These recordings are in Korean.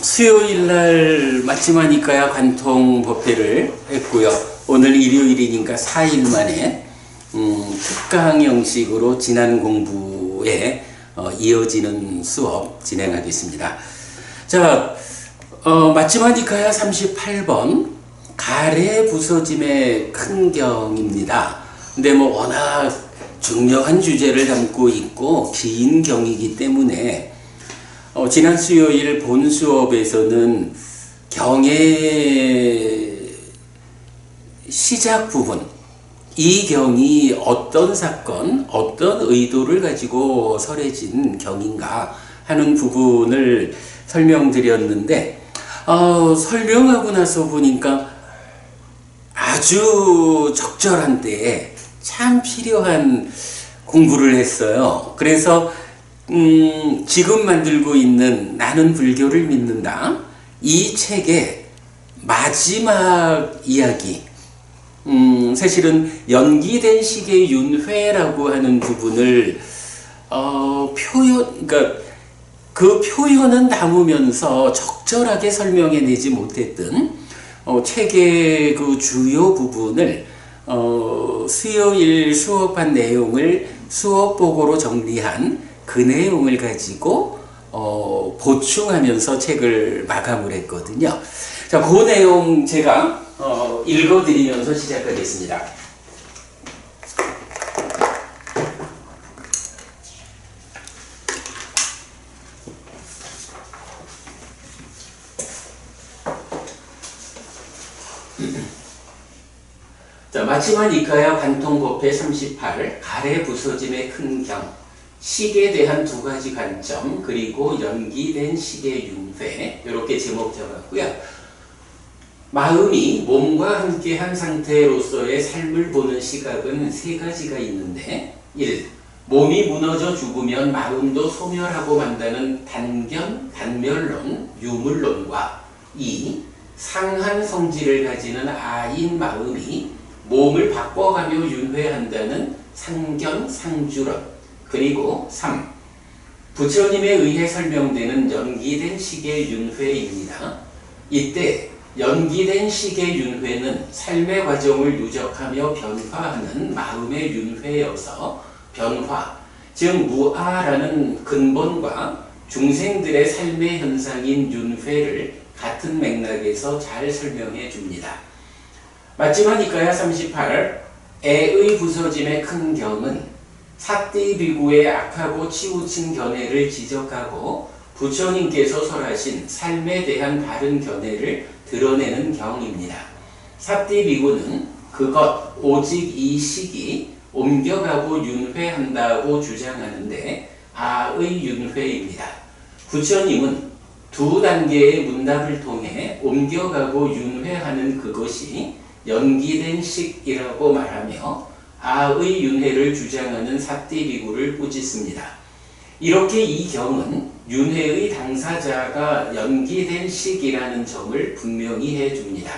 수요일 날 마치마니까야 관통 법회를 했고요. 오늘 일요일이니까 4일 만에 특강 형식으로 지난 공부에 이어지는 수업 진행하겠습니다. 자, 마치마니까야 38번 가래 부서짐의 큰 경입니다. 근데 워낙 중요한 주제를 담고 있고 긴 경이기 때문에 지난 수요일 본 수업에서는 경의 시작 부분, 이 경이 어떤 사건, 어떤 의도를 가지고 설해진 경인가 하는 부분을 설명드렸는데 설명하고 나서 보니까 아주 적절한 때에 참 필요한 공부를 했어요. 그래서 지금 만들고 있는 나는 불교를 믿는다, 이 책의 마지막 이야기, 사실은 연기된 식의 윤회라고 하는 부분을 그러니까 그 표현은 담으면서 적절하게 설명해내지 못했던 책의 그 주요 부분을 수요일 수업한 내용을 수업보고로 정리한 그 내용을 가지고 보충하면서 책을 마감을 했거든요. 자, 그 내용 제가 읽어드리면서 시작하겠습니다. 자, 마치마니까야 관통법회 38 가래 부서짐의 큰 경, 식에 대한 두 가지 관점, 그리고 연기된 식의 윤회, 이렇게 제목 잡았고요. 마음이 몸과 함께한 상태로서의 삶을 보는 시각은 세 가지가 있는데, 1. 몸이 무너져 죽으면 마음도 소멸하고 만다는 단멸론, 유물론과 2. 상한 성질을 가지는 아인 마음이 몸을 바꿔가며 윤회한다는 상견상주론, 그리고 3. 부처님에 의해 설명되는 연기된 식의 윤회입니다. 이때 연기된 식의 윤회는 삶의 과정을 누적하며 변화하는 마음의 윤회여서 변화, 즉 무아라는 근본과 중생들의 삶의 현상인 윤회를 같은 맥락에서 잘 설명해 줍니다. 마치마니까야 38 애의 부서짐의 큰 경은 사띠 비구의 악하고 치우친 견해를 지적하고 부처님께서 설하신 삶에 대한 바른 견해를 드러내는 경입니다. 사띠 비구는 그것 오직 이 식이 옮겨가고 윤회한다고 주장하는데 아의 윤회입니다. 부처님은 두 단계의 문답을 통해 옮겨가고 윤회하는 그것이 연기된 식이라고 말하며 아의 윤회를 주장하는 사띠비구를 꾸짖습니다. 이렇게 이 경은 윤회의 당사자가 연기된 식이라는 점을 분명히 해줍니다.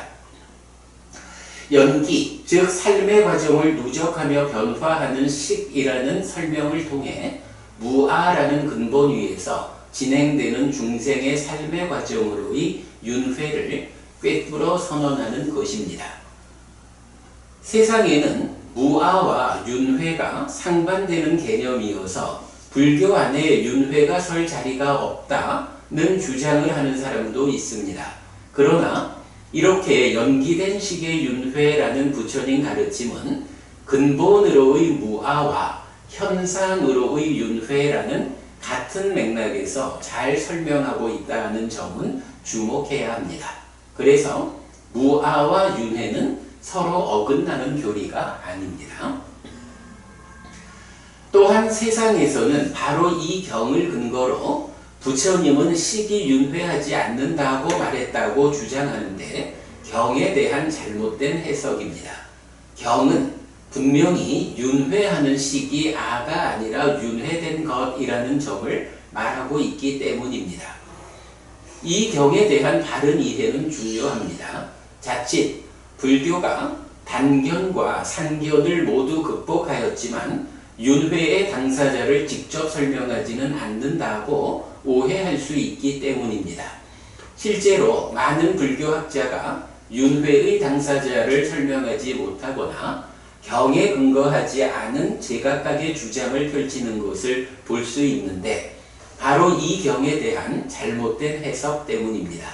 연기, 즉 삶의 과정을 누적하며 변화하는 식이라는 설명을 통해 무아라는 근본 위에서 진행되는 중생의 삶의 과정으로의 윤회를 꿰뚫어 선언하는 것입니다. 세상에는 무아와 윤회가 상반되는 개념이어서 불교 안에 윤회가 설 자리가 없다는 주장을 하는 사람도 있습니다. 그러나 이렇게 연기된 식의 윤회라는 부처님 가르침은 근본으로의 무아와 현상으로의 윤회라는 같은 맥락에서 잘 설명하고 있다는 점은 주목해야 합니다. 그래서 무아와 윤회는 서로 어긋나는 교리가 아닙니다. 또한 세상에서는 바로 이 경을 근거로 부처님은 식이 윤회하지 않는다고 말했다고 주장하는데 경에 대한 잘못된 해석입니다. 경은 분명히 윤회하는 식이 아가 아니라 윤회된 것이라는 점을 말하고 있기 때문입니다. 이 경에 대한 바른 이해는 중요합니다. 자칫 불교가 단견과 상견을 모두 극복하였지만 윤회의 당사자를 직접 설명하지는 않는다고 오해할 수 있기 때문입니다. 실제로 많은 불교학자가 윤회의 당사자를 설명하지 못하거나 경에 근거하지 않은 제각각의 주장을 펼치는 것을 볼 수 있는데 바로 이 경에 대한 잘못된 해석 때문입니다.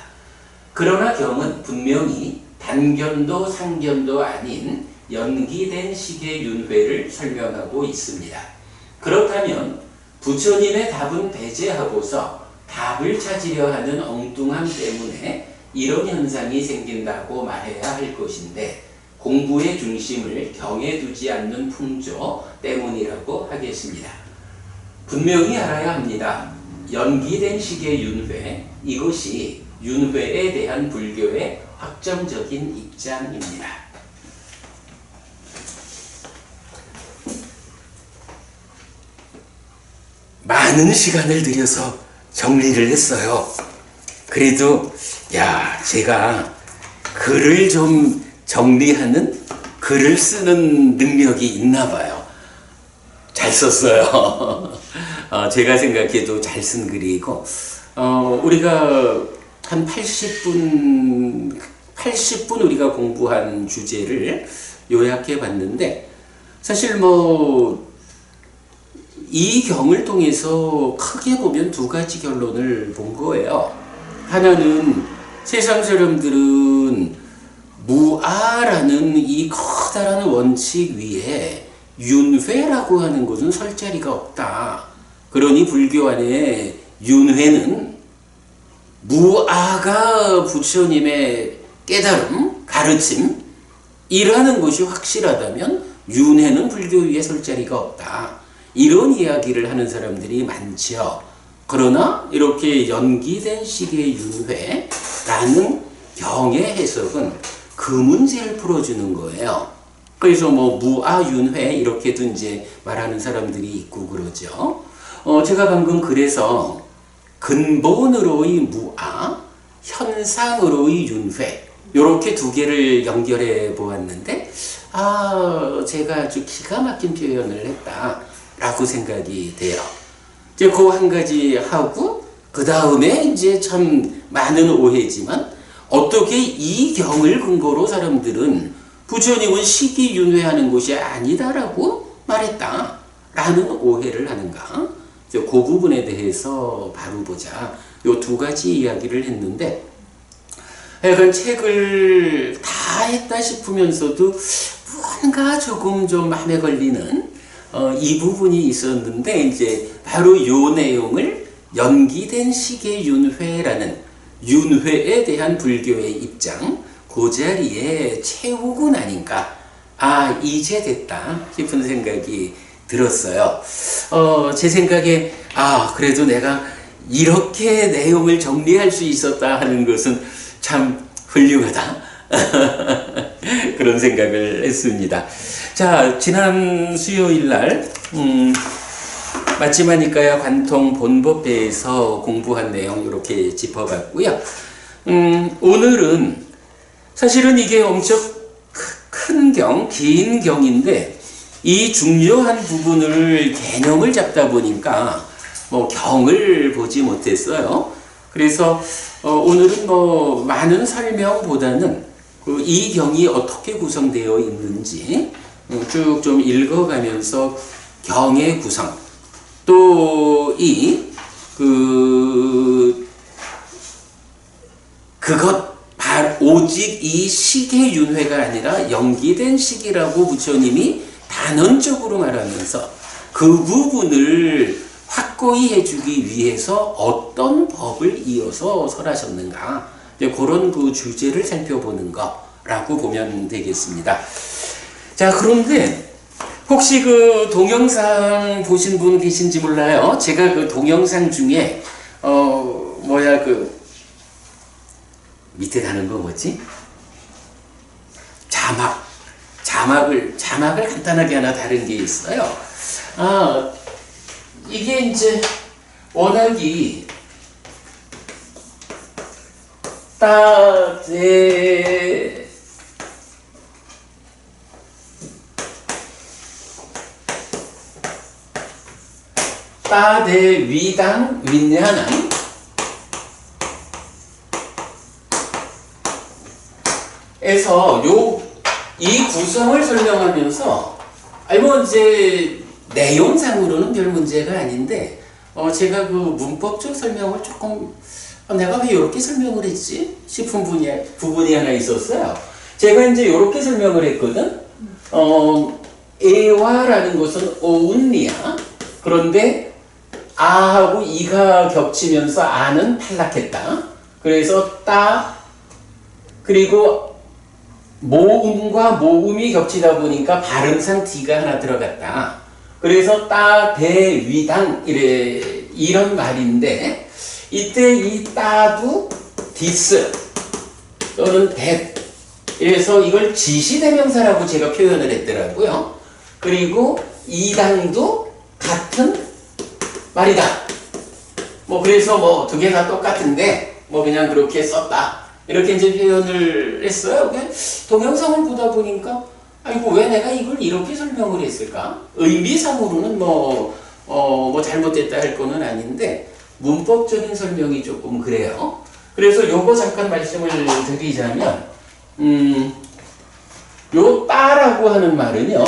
그러나 경은 분명히 단견도 상견도 아닌 연기된 식의 윤회를 설명하고 있습니다. 그렇다면 부처님의 답은 배제하고서 답을 찾으려 하는 엉뚱함 때문에 이런 현상이 생긴다고 말해야 할 것인데 공부의 중심을 경에 두지 않는 풍조 때문이라고 하겠습니다. 분명히 알아야 합니다. 연기된 식의 윤회, 이것이 윤회에 대한 불교의 확정적인 입장입니다. 많은 시간을 들여서 정리를 했어요. 그래도 제가 글을 좀 정리하는, 글을 쓰는 능력이 있나 봐요. 잘 썼어요. 제가 생각해도 잘 쓴 글이고, 우리가 한 80분 우리가 공부한 주제를 요약해 봤는데, 사실 이 경을 통해서 크게 보면 두 가지 결론을 본 거예요. 하나는 세상 사람들은 무아라는 이 커다란 원칙 위에 윤회라고 하는 것은 설 자리가 없다. 그러니 불교 안에 윤회는 무아가 부처님의 깨달음, 가르침, 이라는 것이 확실하다면 윤회는 불교 위에 설 자리가 없다. 이런 이야기를 하는 사람들이 많죠. 그러나 이렇게 연기된 식의 윤회라는 경의 해석은 그 문제를 풀어주는 거예요. 그래서 무아윤회 이렇게도 이제 말하는 사람들이 있고 그러죠. 제가 방금 그래서 근본으로의 무아, 현상으로의 윤회, 이렇게 두 개를 연결해 보았는데, 제가 아주 기가 막힌 표현을 했다라고 생각이 돼요. 이제 그 한 가지 하고, 그 다음에 이제 참 많은 오해지만, 어떻게 이 경을 근거로 사람들은 부처님은 식이윤회하는 것이 아니다라고 말했다라는 오해를 하는가? 그 부분에 대해서 바로 보자. 요 두 가지 이야기를 했는데, 약간 책을 다 했다 싶으면서도 뭔가 조금 좀 마음에 걸리는 이 부분이 있었는데, 이제 바로 요 내용을 연기된 식의 윤회라는 윤회에 대한 불교의 입장, 그 자리에 채우고 나니까 이제 됐다 싶은 생각이 들었어요. 제 생각에 그래도 내가 이렇게 내용을 정리할 수 있었다 하는 것은 참 훌륭하다. 그런 생각을 했습니다. 자, 지난 수요일 날 마치마니까야 관통 본법배에서 공부한 내용 이렇게 짚어봤고요. 오늘은 사실은 이게 엄청 큰 경, 긴 경인데 이 중요한 부분을 개념을 잡다 보니까 경을 보지 못했어요. 그래서 오늘은 많은 설명보다는 이 경이 어떻게 구성되어 있는지 쭉 좀 읽어가면서 경의 구성, 또 오직 이 식의 윤회가 아니라 연기된 식이라고 부처님이 단언적으로 말하면서 그 부분을 확고히 해주기 위해서 어떤 법을 이어서 설하셨는가, 그런 그 주제를 살펴보는 거라고 보면 되겠습니다. 자, 그런데 혹시 그 동영상 보신 분 계신지 몰라요. 제가 그 동영상 중에 밑에 다는 거 뭐지? 자막을 간단하게 하나 다른 게 있어요. 이게 이제 워낙이 따대 위당 윈냐는 에서 이 구성을 설명하면서 뭐 이제 내용상으로는 별 문제가 아닌데 제가 그 문법적 설명을 조금 내가 왜 이렇게 설명을 했지 싶은 부분이 하나 있었어요. 제가 이제 이렇게 설명을 했거든. 에와라는 것은 오운리야. 그런데 아하고 이가 겹치면서 아는 탈락했다. 그래서 따 그리고 모음과 모음이 겹치다 보니까 발음상 D가 하나 들어갔다. 그래서 따, 대, 위당 이런 말인데 이때 이 따도 디스 또는 that 그래서 이걸 지시대명사라고 제가 표현을 했더라고요. 그리고 이당도 같은 말이다. 그래서 두 개 다 똑같은데 그냥 그렇게 썼다. 이렇게 이제 표현을 했어요. 동영상을 보다 보니까 아이고 왜 내가 이걸 이렇게 설명을 했을까? 의미상으로는 잘못됐다 할 거는 아닌데 문법적인 설명이 조금 그래요. 그래서 요거 잠깐 말씀을 드리자면 요 따라고 하는 말은요.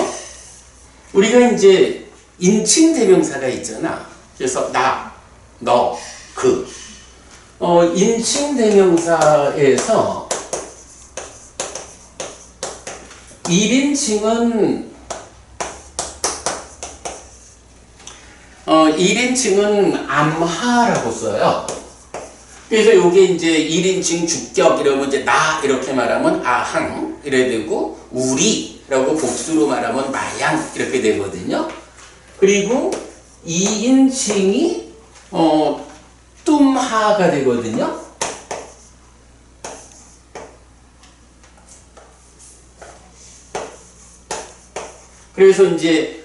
우리가 이제 인칭 대명사가 있잖아. 그래서 나, 너, 그 인칭 대명사에서 1인칭은 암하라고 써요. 그래서 요게 이제 1인칭 주격 이러면 이제 나 이렇게 말하면 아항 이래 되고 우리라고 복수로 말하면 마양 이렇게 되거든요. 그리고 2인칭이 뚱하가 되거든요. 그래서 이제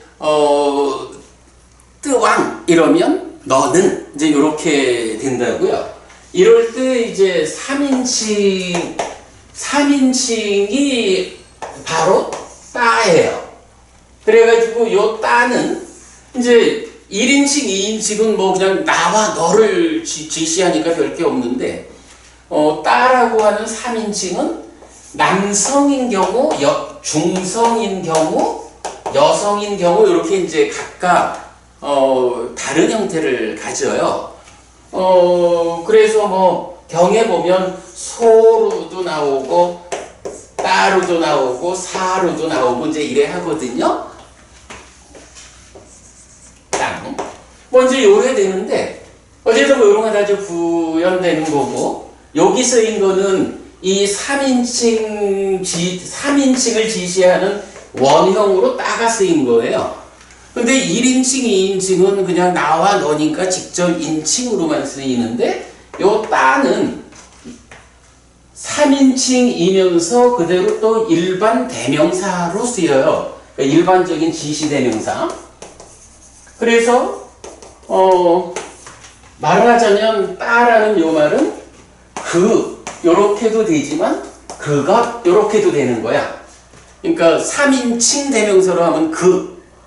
뜨왕 이러면 너는 이제 이렇게 된다고요. 이럴 때 이제 3인칭이 바로 따예요. 그래가지고 요 따는 이제 1인칭, 2인칭은 그냥 나와 너를 지시하니까 별 게 없는데 따라고 하는 3인칭은 남성인 경우, 중성인 경우, 여성인 경우 이렇게 이제 각각 다른 형태를 가져요. 그래서 경에 보면 소로도 나오고 따로도 나오고 사로도 나오고 이제 이래 하거든요. 이제 요래 되는데 어쨌든 이런 건 아주 구현되는 거고 여기 쓰인 거는 이 3인칭을 지시하는 원형으로 따가 쓰인 거예요. 근데 1인칭, 2인칭은 그냥 나와 너니까 직접 인칭으로만 쓰이는데 요 따는 3인칭이면서 그대로 또 일반 대명사로 쓰여요. 그러니까 일반적인 지시대명사. 그래서 말하자면 따라는 요 말은 요렇게도 되지만 그것 요렇게도 되는 거야. 그러니까 3인칭 대명사로 하면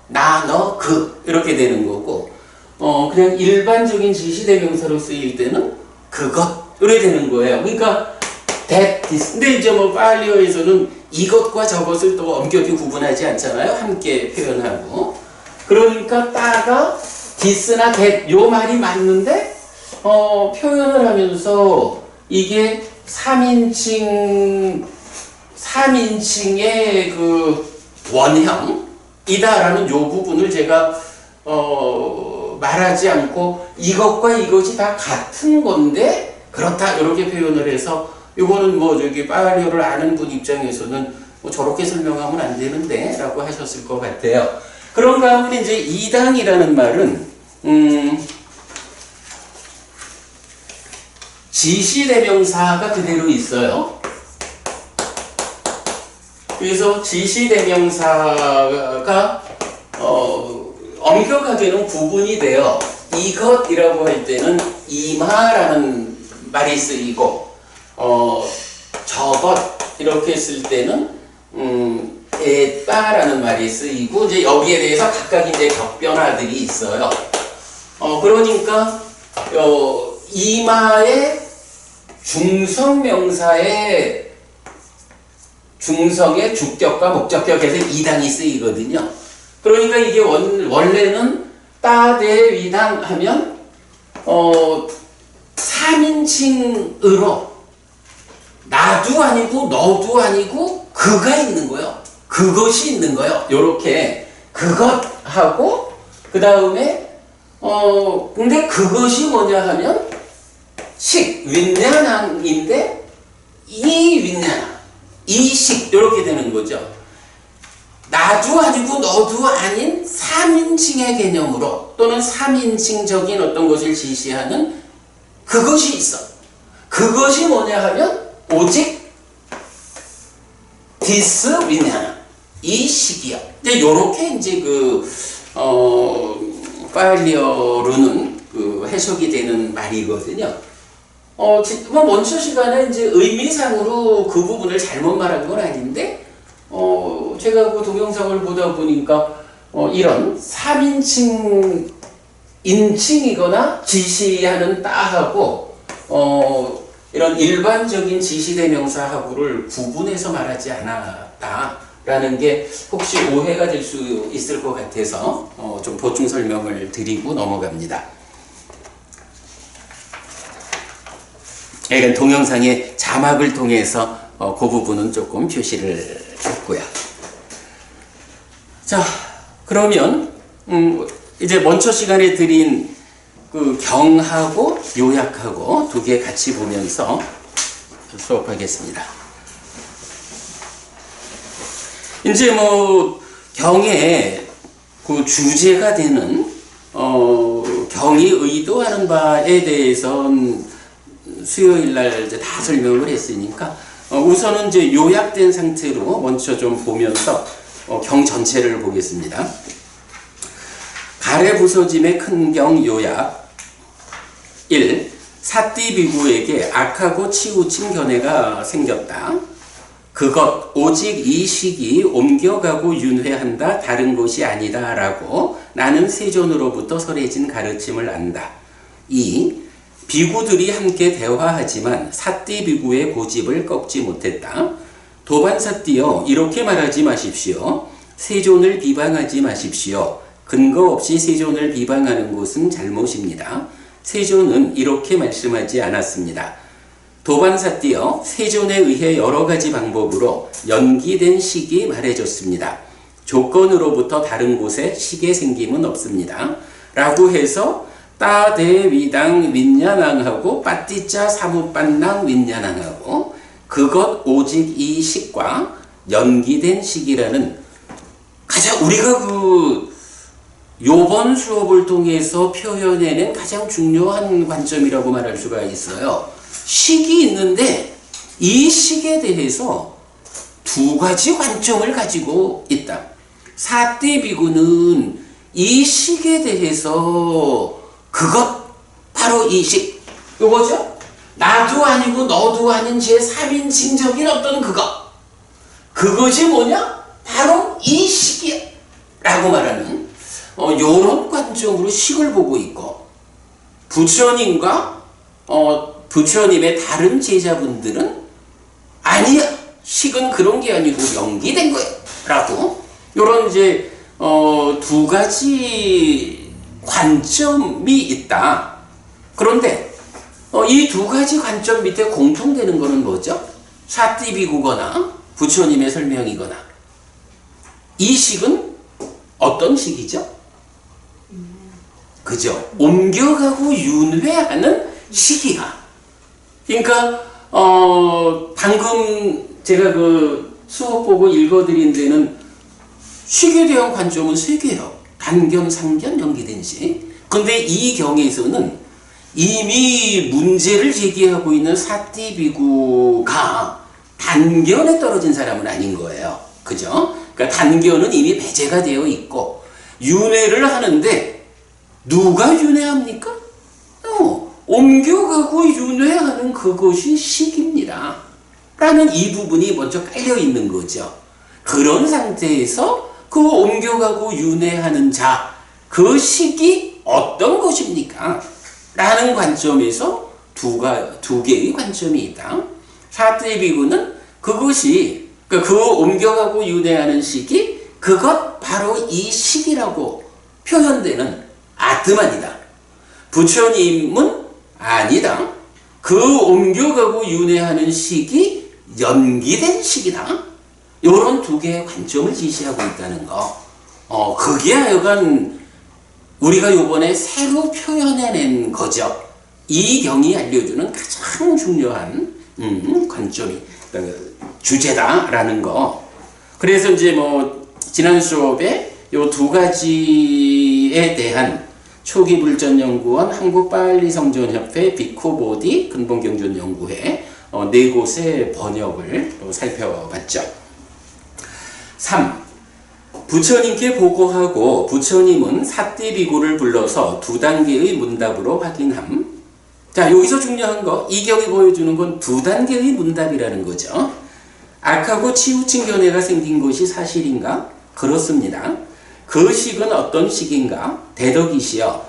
나, 너, 이렇게 되는 거고 그냥 일반적인 지시대명사로 쓰일 때는 그것 이렇게 되는 거예요. 그러니까 that, this. 근데 이제 파리어에서는 이것과 저것을 또 엄격히 구분하지 않잖아요. 함께 표현하고. 그러니까 따가 this나 that 요 말이 맞는데 표현을 하면서 이게 3인칭의 그 원형이다라는 요 부분을 제가 말하지 않고 이것과 이것이 다 같은 건데 그렇다 이렇게 표현을 해서 요거는 파리어를 아는 분 입장에서는 저렇게 설명하면 안 되는데 라고 하셨을 것 같아요. 그런가 하면 이제 이당이라는 말은 지시대명사가 그대로 있어요. 그래서 지시대명사가 엄격하게는 구분이 돼요. 이것이라고 할 때는 이마라는 말이 쓰이고 저것 이렇게 쓸 때는 에따라는 말이 쓰이고 이제 여기에 대해서 각각 이제 격변화들이 있어요. 그러니까 이마의 중성명사의 중성의 주격과 목적격에서 이당이 쓰이거든요. 그러니까 이게 원래는 따대위당 하면 3인칭으로 나도 아니고 너도 아니고 그가 있는 거예요. 그것이 있는 거예요. 요렇게 그것하고 그 다음에 근데 그것이 뭐냐 하면 윈냐낭인데 이 윈냐낭 이식 이렇게 되는 거죠. 나도 아니고 너도 아닌 3인칭의 개념으로 또는 3인칭적인 어떤 것을 지시하는 그것이 있어. 그것이 뭐냐 하면 오직 디스 윈냐낭 이 식이요. 이제 요렇게 이제 파일리어로는 해석이 되는 말이거든요. 먼저 시간에 이제 의미상으로 그 부분을 잘못 말한 건 아닌데, 제가 그 동영상을 보다 보니까, 이런 3인칭, 인칭이거나 지시하는 따하고, 이런 일반적인 지시대명사하고를 구분해서 말하지 않았다라는 게 혹시 오해가 될 수 있을 것 같아서, 좀 보충 설명을 드리고 넘어갑니다. 그러니까 동영상의 자막을 통해서 그 부분은 조금 표시를 했고요. 자, 그러면 이제 먼저 시간에 드린 그 경하고 요약하고 두 개 같이 보면서 수업하겠습니다. 이제 경의 그 주제가 되는 경이 의도하는 바에 대해서는 수요일 날 이제 다 설명을 했으니까 우선은 이제 요약된 상태로 먼저 좀 보면서 경 전체를 보겠습니다. 가래 부서짐의 큰 경 요약 1. 사띠비구에게 악하고 치우친 견해가 생겼다. 그것 오직 이 식이 옮겨가고 윤회한다 다른 것이 아니다 라고 나는 세존으로부터 설해진 가르침을 안다. 2. 비구들이 함께 대화하지만 사띠비구의 고집을 꺾지 못했다. 도반사띠여 이렇게 말하지 마십시오. 세존을 비방하지 마십시오. 근거 없이 세존을 비방하는 것은 잘못입니다. 세존은 이렇게 말씀하지 않았습니다. 도반사띠여 세존에 의해 여러 가지 방법으로 연기된 식이 말해졌습니다. 조건으로부터 다른 곳에 식의 생김은 없습니다. 라고 해서 따대위당 윈냐낭하고 빠띠짜 사무빤낭 윈냐낭하고 그것 오직 이 식과 연기된 식이라는 가장 우리가 요번 수업을 통해서 표현해낸 가장 중요한 관점이라고 말할 수가 있어요. 식이 있는데 이 식에 대해서 두 가지 관점을 가지고 있다. 사띠비구는 이 식에 대해서 그것 바로 이 식 요거죠? 나도 아니고 너도 아닌 제 3인칭적인 어떤 그것이 뭐냐? 바로 이 식이야 라고 말하는 요런 관점으로 식을 보고 있고 부처님과 부처님의 다른 제자분들은 아니야 식은 그런 게 아니고 연기된 거야 라고 요런 이제 두 가지 관점이 있다. 그런데 이 두 가지 관점 밑에 공통되는 것은 뭐죠? 사띠비구거나 부처님의 설명이거나 이 식은 어떤 식이죠? 그죠? 옮겨가고 윤회하는 식이야. 그러니까 방금 제가 그 수업 보고 읽어드린 데는 식에 대한 관점은 세 개예요. 단견, 상견, 연기된 식. 근데 이 경에서는 이미 문제를 제기하고 있는 사띠비구가 단견에 떨어진 사람은 아닌 거예요. 그죠? 그러니까 단견은 이미 배제가 되어 있고 윤회를 하는데 누가 윤회합니까? 옮겨가고 윤회하는 그것이 식입니다. 라는 이 부분이 먼저 깔려 있는 거죠. 그런 상태에서 그 옮겨가고 윤회하는 자, 그 식이 어떤 것입니까? 라는 관점에서 두 개의 관점이 있다. 사띠 비구는 그것이 그 옮겨가고 윤회하는 시기, 그것 바로 이 시기라고 표현되는 아트만이다. 부처님은 아니다. 그 옮겨가고 윤회하는 시기, 연기된 시기다. 이런 두 개의 관점을 지시하고 있다는 거. 그게 하여간 우리가 요번에 새로 표현해낸 거죠. 이 경이 알려주는 가장 중요한 관점이 주제다라는 거. 그래서 이제 뭐 지난 수업에 요 두 가지에 대한 초기불전연구원, 한국빨리성전협회, 비코보디, 근본경전연구회 네 곳의 번역을 또 살펴봤죠. 3. 부처님께 보고하고 부처님은 사띠비구를 불러서 두 단계의 문답으로 확인함. 자, 여기서 중요한 거, 이 경이 보여주는 건 두 단계의 문답이라는 거죠. 악하고 치우친 견해가 생긴 것이 사실인가? 그렇습니다. 그 식은 어떤 식인가? 대덕이시여.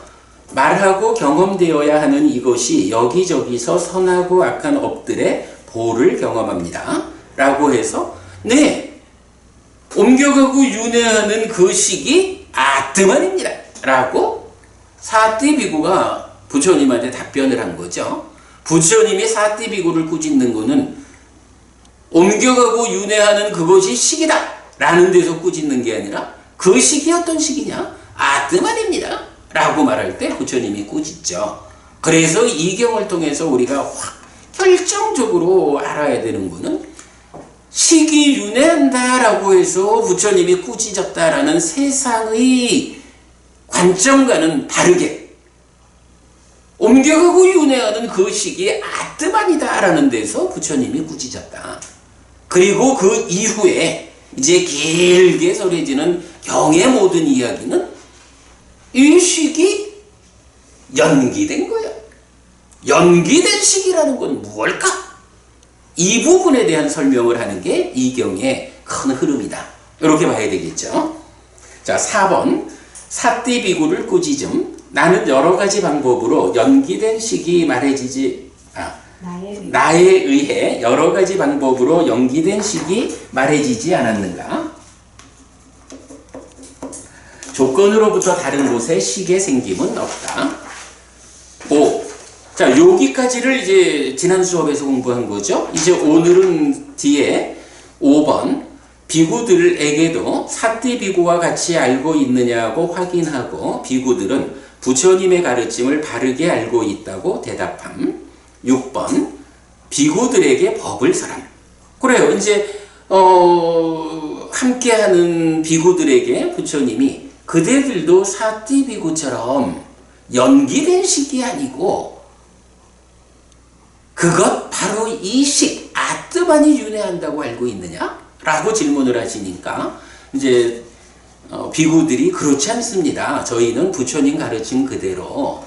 말하고 경험되어야 하는 이것이 여기저기서 선하고 악한 업들의 보를 경험합니다. 라고 해서 네, 옮겨가고 윤회하는 그 식이 아트만입니다. 라고 사띠비구가 부처님한테 답변을 한 거죠. 부처님이 사띠비구를 꾸짖는 거는 옮겨가고 윤회하는 그것이 식이다 라는 데서 꾸짖는 게 아니라 그 식이 어떤 식이냐? 아트만입니다 라고 말할 때 부처님이 꾸짖죠. 그래서 이 경을 통해서 우리가 확 결정적으로 알아야 되는 거는 식이 윤회한다 라고 해서 부처님이 꾸짖었다라는 세상의 관점과는 다르게 옮겨가고 윤회하는 그 식이 아트만이다 라는 데서 부처님이 꾸짖었다. 그리고 그 이후에 이제 길게 설해지는 경의 모든 이야기는 이 식이 연기된 거예요. 연기된 식이라는 건 무엇일까? 이 부분에 대한 설명을 하는 게 이 경의 큰 흐름이다. 이렇게 봐야 되겠죠. 자, 4번 사띠비구를 꾸짖음. 나는 여러 가지 방법으로 연기된 식이 말해지지 나에 의해 여러 가지 방법으로 연기된 식이 말해지지 않았는가? 조건으로부터 다른 곳에 식의 생김은 없다. 5. 자, 여기까지를 이제 지난 수업에서 공부한 거죠. 이제 오늘은 뒤에 5번 비구들에게도 사띠비구와 같이 알고 있느냐고 확인하고 비구들은 부처님의 가르침을 바르게 알고 있다고 대답함. 6번 비구들에게 법을 설함. 그래요. 이제 함께하는 비구들에게 부처님이 그대들도 사띠비구처럼 연기된 식이 아니고 그것 바로 이 식 아트만이 윤회한다고 알고 있느냐? 라고 질문을 하시니까 이제 비구들이 그렇지 않습니다. 저희는 부처님 가르침 그대로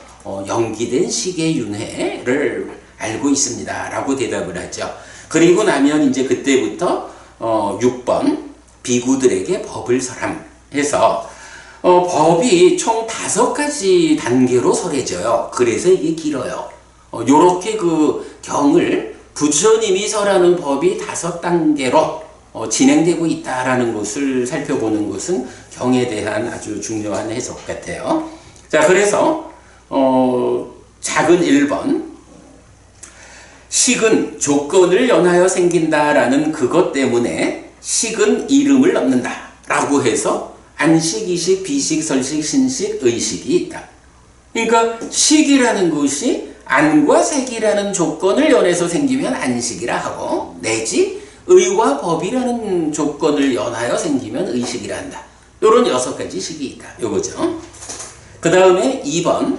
연기된 식의 윤회를 알고 있습니다. 라고 대답을 하죠. 그리고 나면 이제 그때부터 6번 비구들에게 법을 설함 해서 법이 총 5가지 단계로 설해져요. 그래서 이게 길어요. 요렇게 그 경을 부처님이 설하는 법이 5단계로 진행되고 있다라는 것을 살펴보는 것은 경에 대한 아주 중요한 해석 같아요. 자, 그래서 작은 1번 식은 조건을 연하여 생긴다라는 그것 때문에 식은 이름을 얻는다 라고 해서 안식, 이식, 비식, 설식, 신식, 의식이 있다. 그러니까 식이라는 것이 안과 색이라는 조건을 연해서 생기면 안식이라 하고 내지 의와 법이라는 조건을 연하여 생기면 의식이라 한다. 이런 6가지 식이 있다. 요거죠. 그 다음에 2번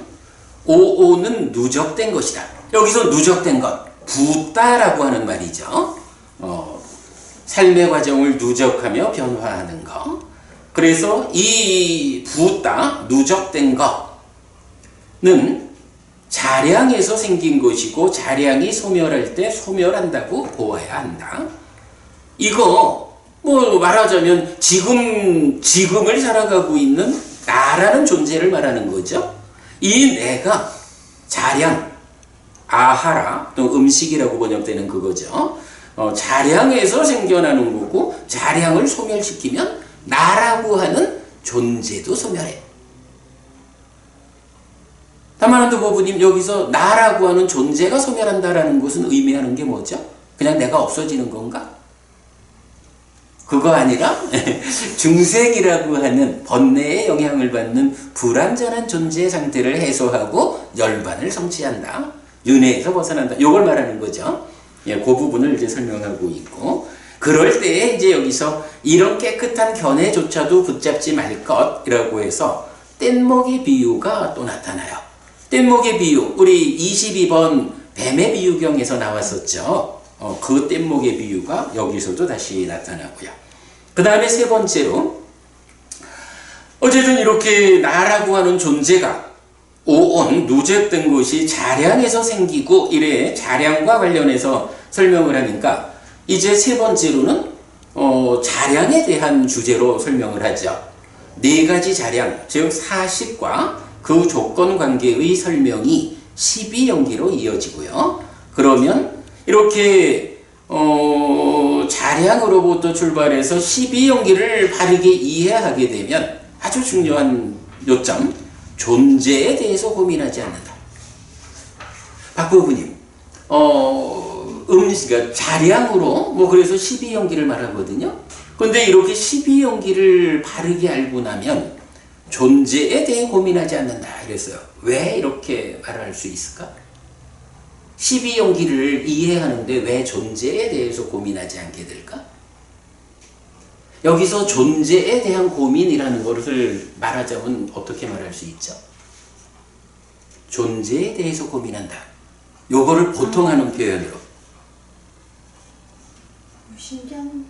5는 누적된 것이다. 여기서 누적된 것 붓다라고 하는 말이죠. 삶의 과정을 누적하며 변화하는 것. 그래서 이 붓다 누적된 것은 자량에서 생긴 것이고 자량이 소멸할 때 소멸한다고 보아야 한다. 이거 뭐 말하자면 지금을 살아가고 있는 나라는 존재를 말하는 거죠. 이 내가 자량, 아하라, 또 음식이라고 번역되는 그거죠. 자량에서 생겨나는 거고 자량을 소멸시키면 나라고 하는 존재도 소멸해. 다만한도 보부님, 여기서 나라고 하는 존재가 소멸한다라는 것은 의미하는 게 뭐죠? 그냥 내가 없어지는 건가? 그거 아니라 중생이라고 하는 번뇌의 영향을 받는 불완전한 존재 상태를 해소하고 열반을 성취한다. 윤회에서 벗어난다. 이걸 말하는 거죠. 예, 그 부분을 이제 설명하고 있고, 그럴 때에 이제 여기서 이런 깨끗한 견해조차도 붙잡지 말 것이라고 해서 뗏목의 비유가 또 나타나요. 뗏목의 비유, 우리 22번 뱀의 비유경에서 나왔었죠. 그 뗏목의 비유가 여기서도 다시 나타나고요. 그 다음에 세 번째로, 어쨌든 이렇게 나라고 하는 존재가 오온 누적된 것이 자량에서 생기고 이래 자량과 관련해서 설명을 하니까 이제 세 번째로는 자량에 대한 주제로 설명을 하죠. 네 가지 자량, 즉 사식과 그 조건 관계의 설명이 12연기로 이어지고요. 그러면 이렇게 자량으로부터 출발해서 12연기를 바르게 이해하게 되면 아주 중요한 요점, 존재에 대해서 고민하지 않는다. 박부부님, 그러니까 자량으로 그래서 12연기를 말하거든요. 근데 이렇게 12연기를 바르게 알고 나면 존재에 대해 고민하지 않는다 이랬어요. 왜 이렇게 말할 수 있을까? 12연기를 이해하는데 왜 존재에 대해서 고민하지 않게 될까? 여기서 존재에 대한 고민이라는 것을 말하자면 어떻게 말할 수 있죠? 존재에 대해서 고민한다. 요거를 보통 하는 표현으로 신경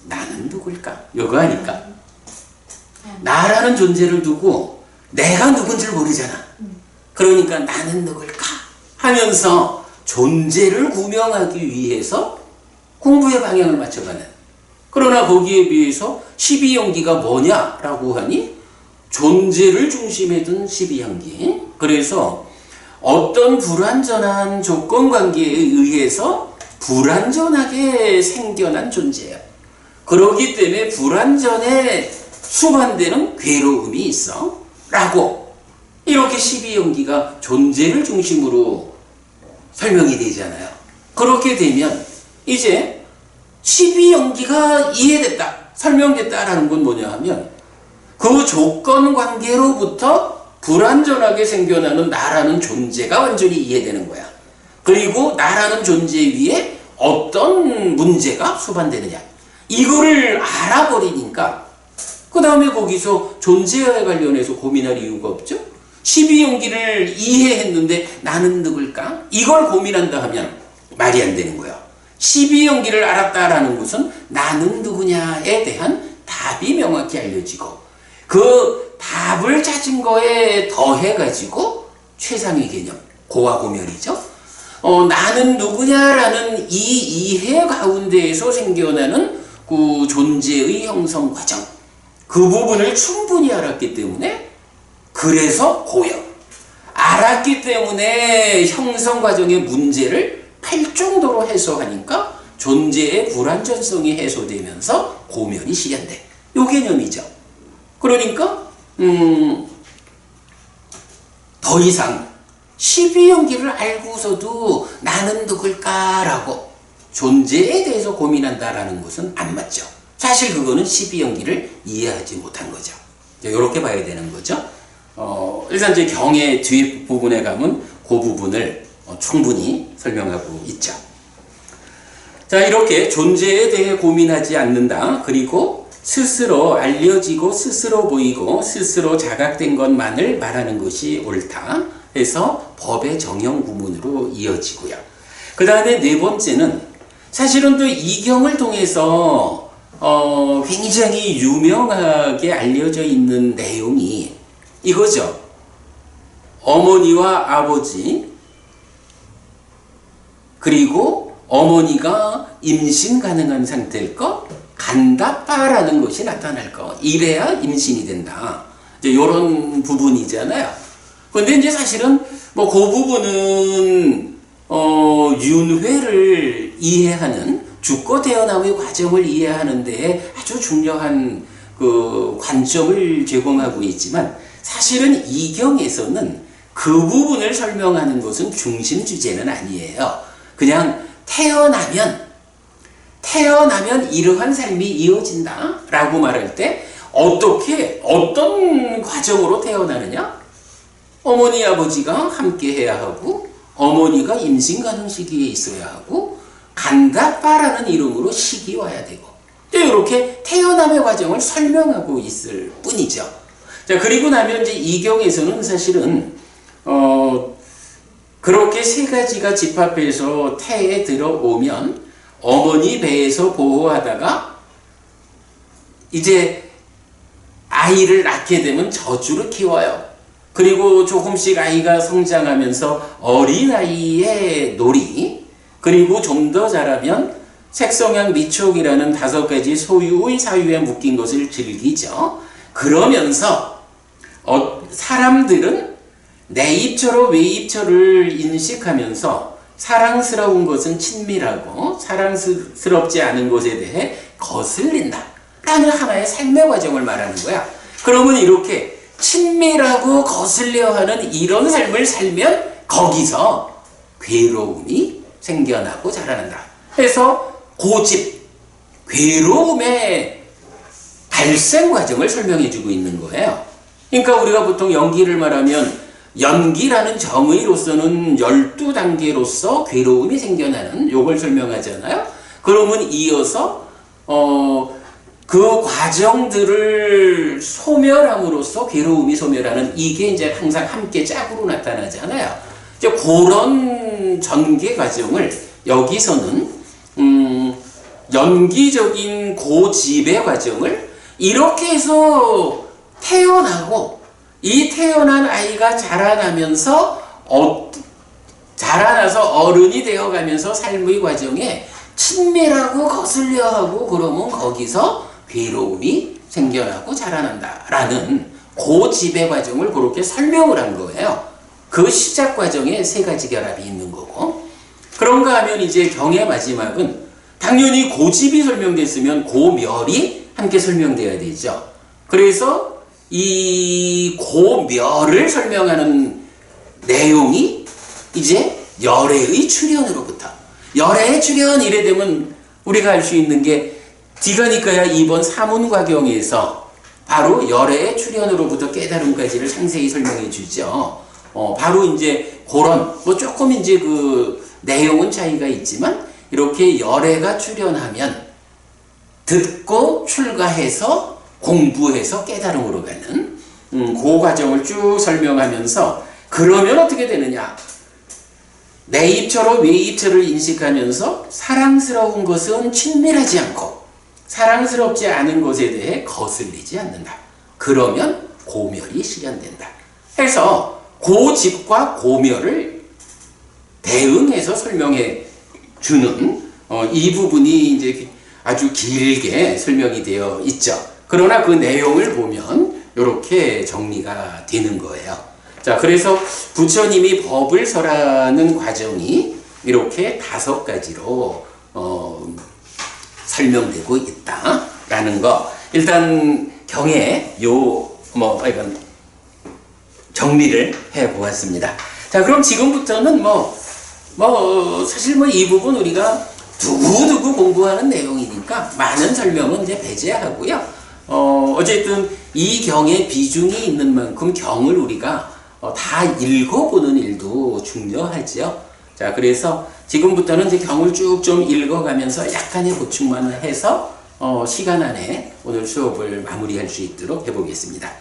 나는 누굴까? 요거 하니까 나라는 존재를 두고 내가 누군지를 모르잖아. 그러니까 나는 누굴까? 하면서 존재를 구명하기 위해서 공부의 방향을 맞춰가는. 그러나 거기에 비해서 12연기가 뭐냐라고 하니 존재를 중심에 둔 12연기. 그래서 어떤 불완전한 조건관계에 의해서 불완전하게 생겨난 존재예요. 그렇기 때문에 불완전에 수반되는 괴로움이 있어 라고 이렇게 12연기가 존재를 중심으로 설명이 되잖아요. 그렇게 되면 이제 12연기가 이해됐다, 설명됐다라는 건 뭐냐 하면 그 조건관계로부터 불완전하게 생겨나는 나라는 존재가 완전히 이해되는 거야. 그리고 나라는 존재 위에 어떤 문제가 수반되느냐, 이거를 알아버리니까 그 다음에 거기서 존재와 관련해서 고민할 이유가 없죠. 12연기를 이해했는데 나는 누굴까? 이걸 고민한다 하면 말이 안 되는 거예요. 12연기를 알았다라는 것은 나는 누구냐에 대한 답이 명확히 알려지고 그 답을 찾은 거에 더해가지고 최상의 개념, 고화고멸이죠. 나는 누구냐라는 이 이해 가운데에서 생겨나는 그 존재의 형성 과정, 그 부분을 충분히 알았기 때문에 그래서 고역, 알았기 때문에 형성 과정의 문제를 팔 정도로 해소하니까 존재의 불완전성이 해소되면서 고면이 실현돼. 요 개념이죠. 그러니까 더 이상 12연기를 알고서도 나는 누굴까라고 존재에 대해서 고민한다라는 것은 안 맞죠. 사실 그거는 12연기를 이해하지 못한 거죠. 이렇게 봐야 되는 거죠. 일단 이제 경의 뒷부분에 가면 그 부분을 충분히 설명하고 있죠. 자, 이렇게 존재에 대해 고민하지 않는다. 그리고 스스로 알려지고 스스로 보이고 스스로 자각된 것만을 말하는 것이 옳다 해서 법의 정형 구문으로 이어지고요. 그 다음에 네 번째는 사실은 또 이경을 통해서 굉장히 유명하게 알려져 있는 내용이 이거죠. 어머니와 아버지, 그리고 어머니가 임신 가능한 상태일 것, 간다빠라는 것이 나타날 것, 이래야 임신이 된다. 이제 이런 부분이잖아요. 근데 이제 사실은 뭐 그 부분은 윤회를 이해하는 죽고 태어남의 과정을 이해하는 데에 아주 중요한 그 관점을 제공하고 있지만 사실은 이 경에서는 그 부분을 설명하는 것은 중심 주제는 아니에요. 그냥 태어나면 이러한 삶이 이어진다 라고 말할 때 어떤 과정으로 태어나느냐? 어머니 아버지가 함께 해야 하고 어머니가 임신 가능 시기에 있어야 하고 간다빠라는 이름으로 식이 와야 되고 이렇게 태어남의 과정을 설명하고 있을 뿐이죠. 자, 그리고 나면 이제 이 경에서는 사실은 그렇게 세 가지가 집합해서 태에 들어오면 어머니 배에서 보호하다가 이제 아이를 낳게 되면 저주를 키워요. 그리고 조금씩 아이가 성장하면서 어린아이의 놀이, 그리고 좀 더 자라면 색성향 미촉이라는 5가지 소유의 사유에 묶인 것을 즐기죠. 그러면서 사람들은 내입처로 외입처를 인식하면서 사랑스러운 것은 친밀하고 사랑스럽지 않은 것에 대해 거슬린다 라는 하나의 삶의 과정을 말하는 거야. 그러면 이렇게 친밀하고 거슬려하는 이런 삶을 살면 거기서 괴로움이 생겨나고 자라난다. 그래서 고집, 괴로움의 발생 과정을 설명해 주고 있는 거예요. 그러니까 우리가 보통 연기를 말하면 연기라는 정의로서는 12단계로서 괴로움이 생겨나는 요걸 설명하잖아요. 그러면 이어서 그 과정들을 소멸함으로써 괴로움이 소멸하는 이게 이제 항상 함께 짝으로 나타나잖아요. 이제 그런 전개 과정을 여기서는 연기적인 고집의 과정을 이렇게 해서 태어나고 이 태어난 아이가 자라나서 어른이 되어가면서 삶의 과정에 친밀하고 거슬려하고 그러면 거기서 괴로움이 생겨나고 자라난다라는 고집의 과정을 그렇게 설명을 한 거예요. 그 시작 과정에 세 가지 결합이 있는 거고, 그런가 하면 이제 경의 마지막은 당연히 고집이 설명됐으면 고멸이 함께 설명돼야 되죠. 그래서 이 고멸을 설명하는 내용이 이제 열애의 출현으로부터, 열애의 출현 이래 되면 우리가 알 수 있는 게 디가니까야 2번 사문과경에서 바로 열애의 출현으로부터 깨달음까지를 상세히 설명해 주죠. 바로 이제 그런 뭐 조금 이제 그 내용은 차이가 있지만 이렇게 열애가 출현하면 듣고 출가해서 공부해서 깨달음으로 가는 그 과정을 쭉 설명하면서, 그러면 어떻게 되느냐? 내입처로 외입처를 인식하면서 사랑스러운 것은 친밀하지 않고 사랑스럽지 않은 것에 대해 거슬리지 않는다. 그러면 고멸이 실현된다. 해서 고집과 고멸을 대응해서 설명해 주는 이 부분이 이제 아주 길게 설명이 되어 있죠. 그러나 그 내용을 보면 이렇게 정리가 되는 거예요. 자, 그래서 부처님이 법을 설하는 과정이 이렇게 5가지로 설명되고 있다라는 거. 일단 경에 이건 정리를 해 보았습니다. 자, 그럼 지금부터는 사실 이 부분 우리가 두고두고 공부하는 내용이니까 많은 설명은 이제 배제하고요. 어쨌든 이 경에 비중이 있는 만큼 경을 우리가 다 읽어보는 일도 중요하죠. 자, 그래서 지금부터는 이제 경을 쭉 좀 읽어가면서 약간의 보충만 해서 시간 안에 오늘 수업을 마무리할 수 있도록 해보겠습니다.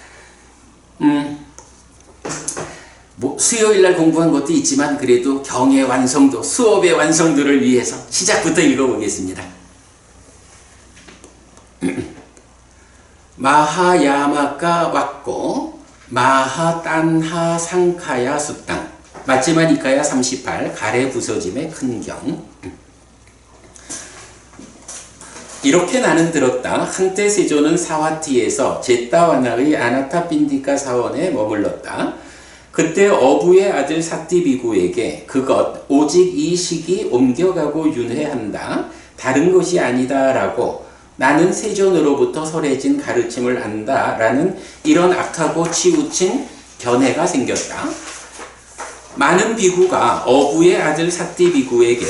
수요일 날 공부한 것도 있지만 그래도 경의 완성도, 수업의 완성도를 위해서 시작부터 읽어보겠습니다. 마하야마가 왔고 마하딴하 상카야 수땅 마찌마니까야 38 가래 부서짐의 큰 경. 이렇게 나는 들었다. 한때 세조는 사와티에서 제따와나의 아나타핀디카 사원에 머물렀다. 그때 어부의 아들 삿디비구에게 그것 오직 이 식이 옮겨가고 윤회한다. 다른 것이 아니다. 라고 나는 세존으로부터 설해진 가르침을 안다. 라는 이런 악하고 치우친 견해가 생겼다. 많은 비구가 어부의 아들 삿디비구에게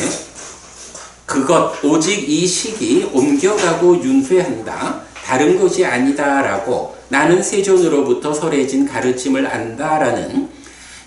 그것 오직 이 식이 옮겨가고 윤회한다. 다른 것이 아니다. 라고 나는 세존으로부터 설해진 가르침을 안다. 라는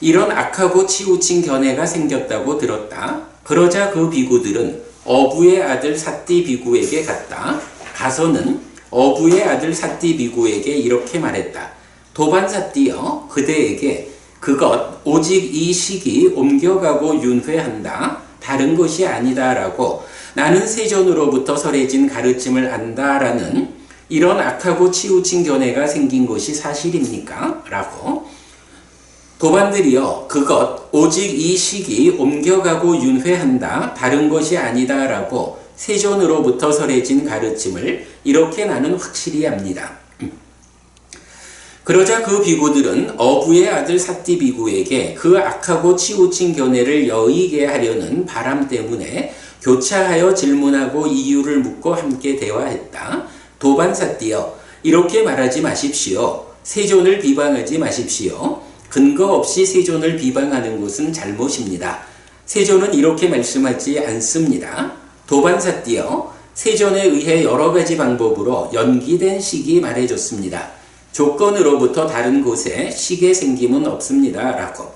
이런 악하고 치우친 견해가 생겼다고 들었다. 그러자 그 비구들은 어부의 아들 삿디비구에게 갔다. 가서는 어부의 아들 삿디비구에게 이렇게 말했다. 도반삿디여 그대에게 그것 오직 이 식이 옮겨가고 윤회한다. 다른 것이 아니다. 라고 나는 세존으로부터 설해진 가르침을 안다. 라는 이런 악하고 치우친 견해가 생긴 것이 사실입니까? 라고 도반들이여 그것 오직 이 식이 옮겨가고 윤회한다. 다른 것이 아니다. 라고 세존으로부터 설해진 가르침을 이렇게 나는 확실히 합니다. 그러자 그 비구들은 어부의 아들 삿디비구에게 그 악하고 치우친 견해를 여의게 하려는 바람 때문에 교차하여 질문하고 이유를 묻고 함께 대화했다. 도반삿디여 이렇게 말하지 마십시오. 세존을 비방하지 마십시오. 근거 없이 세존을 비방하는 것은 잘못입니다. 세존은 이렇게 말씀하지 않습니다. 도반삿디여 세존에 의해 여러 가지 방법으로 연기된 식이 말해줬습니다. 조건으로부터 다른 곳에 식의 생김은 없습니다. 라고.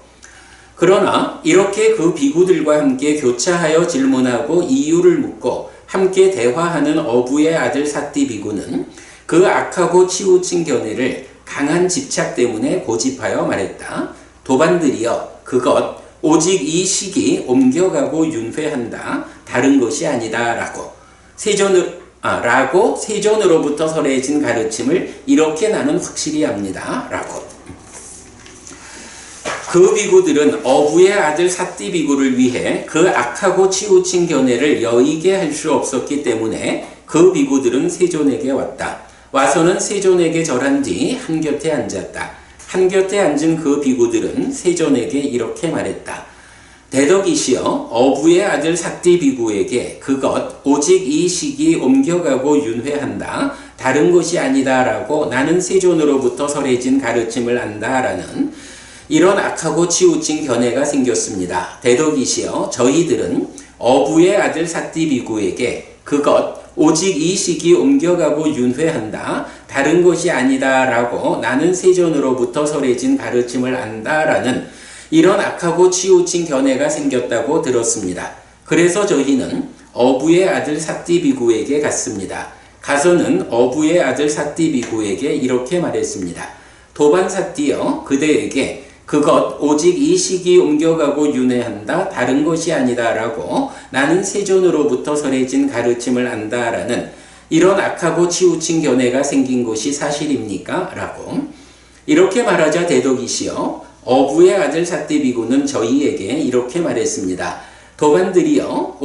그러나 이렇게 그 비구들과 함께 교차하여 질문하고 이유를 묻고 함께 대화하는 어부의 아들 삿디비구는 그 악하고 치우친 견해를 강한 집착 때문에 고집하여 말했다. 도반들이여 그것 오직 이 식이 옮겨가고 윤회한다. 다른 것이 아니다. 라고 세존으로부터 설해진 가르침을 이렇게 나는 확실히 합니다. 라고. 그 비구들은 어부의 아들 삿디비구를 위해 그 악하고 치우친 견해를 여의게 할 수 없었기 때문에 그 비구들은 세존에게 왔다. 와서는 세존에게 절한 뒤 한곁에 앉았다. 한곁에 앉은 그 비구들은 세존에게 이렇게 말했다. 대덕이시여 어부의 아들 삿디비구에게 그것 오직 이 식이 옮겨가고 윤회한다. 다른 것이 아니다. 라고 나는 세존으로부터 설해진 가르침을 안다. 라는 이런 악하고 치우친 견해가 생겼습니다. 대덕이시여 저희들은 어부의 아들 삿디비구에게 그것 오직 이 식이 옮겨가고 윤회한다. 다른 것이 아니다. 라고 나는 세존으로부터 설해진 가르침을 안다. 라는 이런 악하고 치우친 견해가 생겼다고 들었습니다. 그래서 저희는 어부의 아들 삿디비구에게 갔습니다. 가서는 어부의 아들 삿디비구에게 이렇게 말했습니다. 도반삿디여 그대에게 그것 오직 이 식이 옮겨가고 윤회한다. 다른 것이 아니다. 라고 나는 세존으로부터 설해진 가르침을 안다. 라는 이런 악하고 치우친 견해가 생긴 것이 사실입니까? 라고 이렇게 말하자 대덕이시여 어부의 아들 삿디비구는 저희에게 이렇게 말했습니다. 도반들이여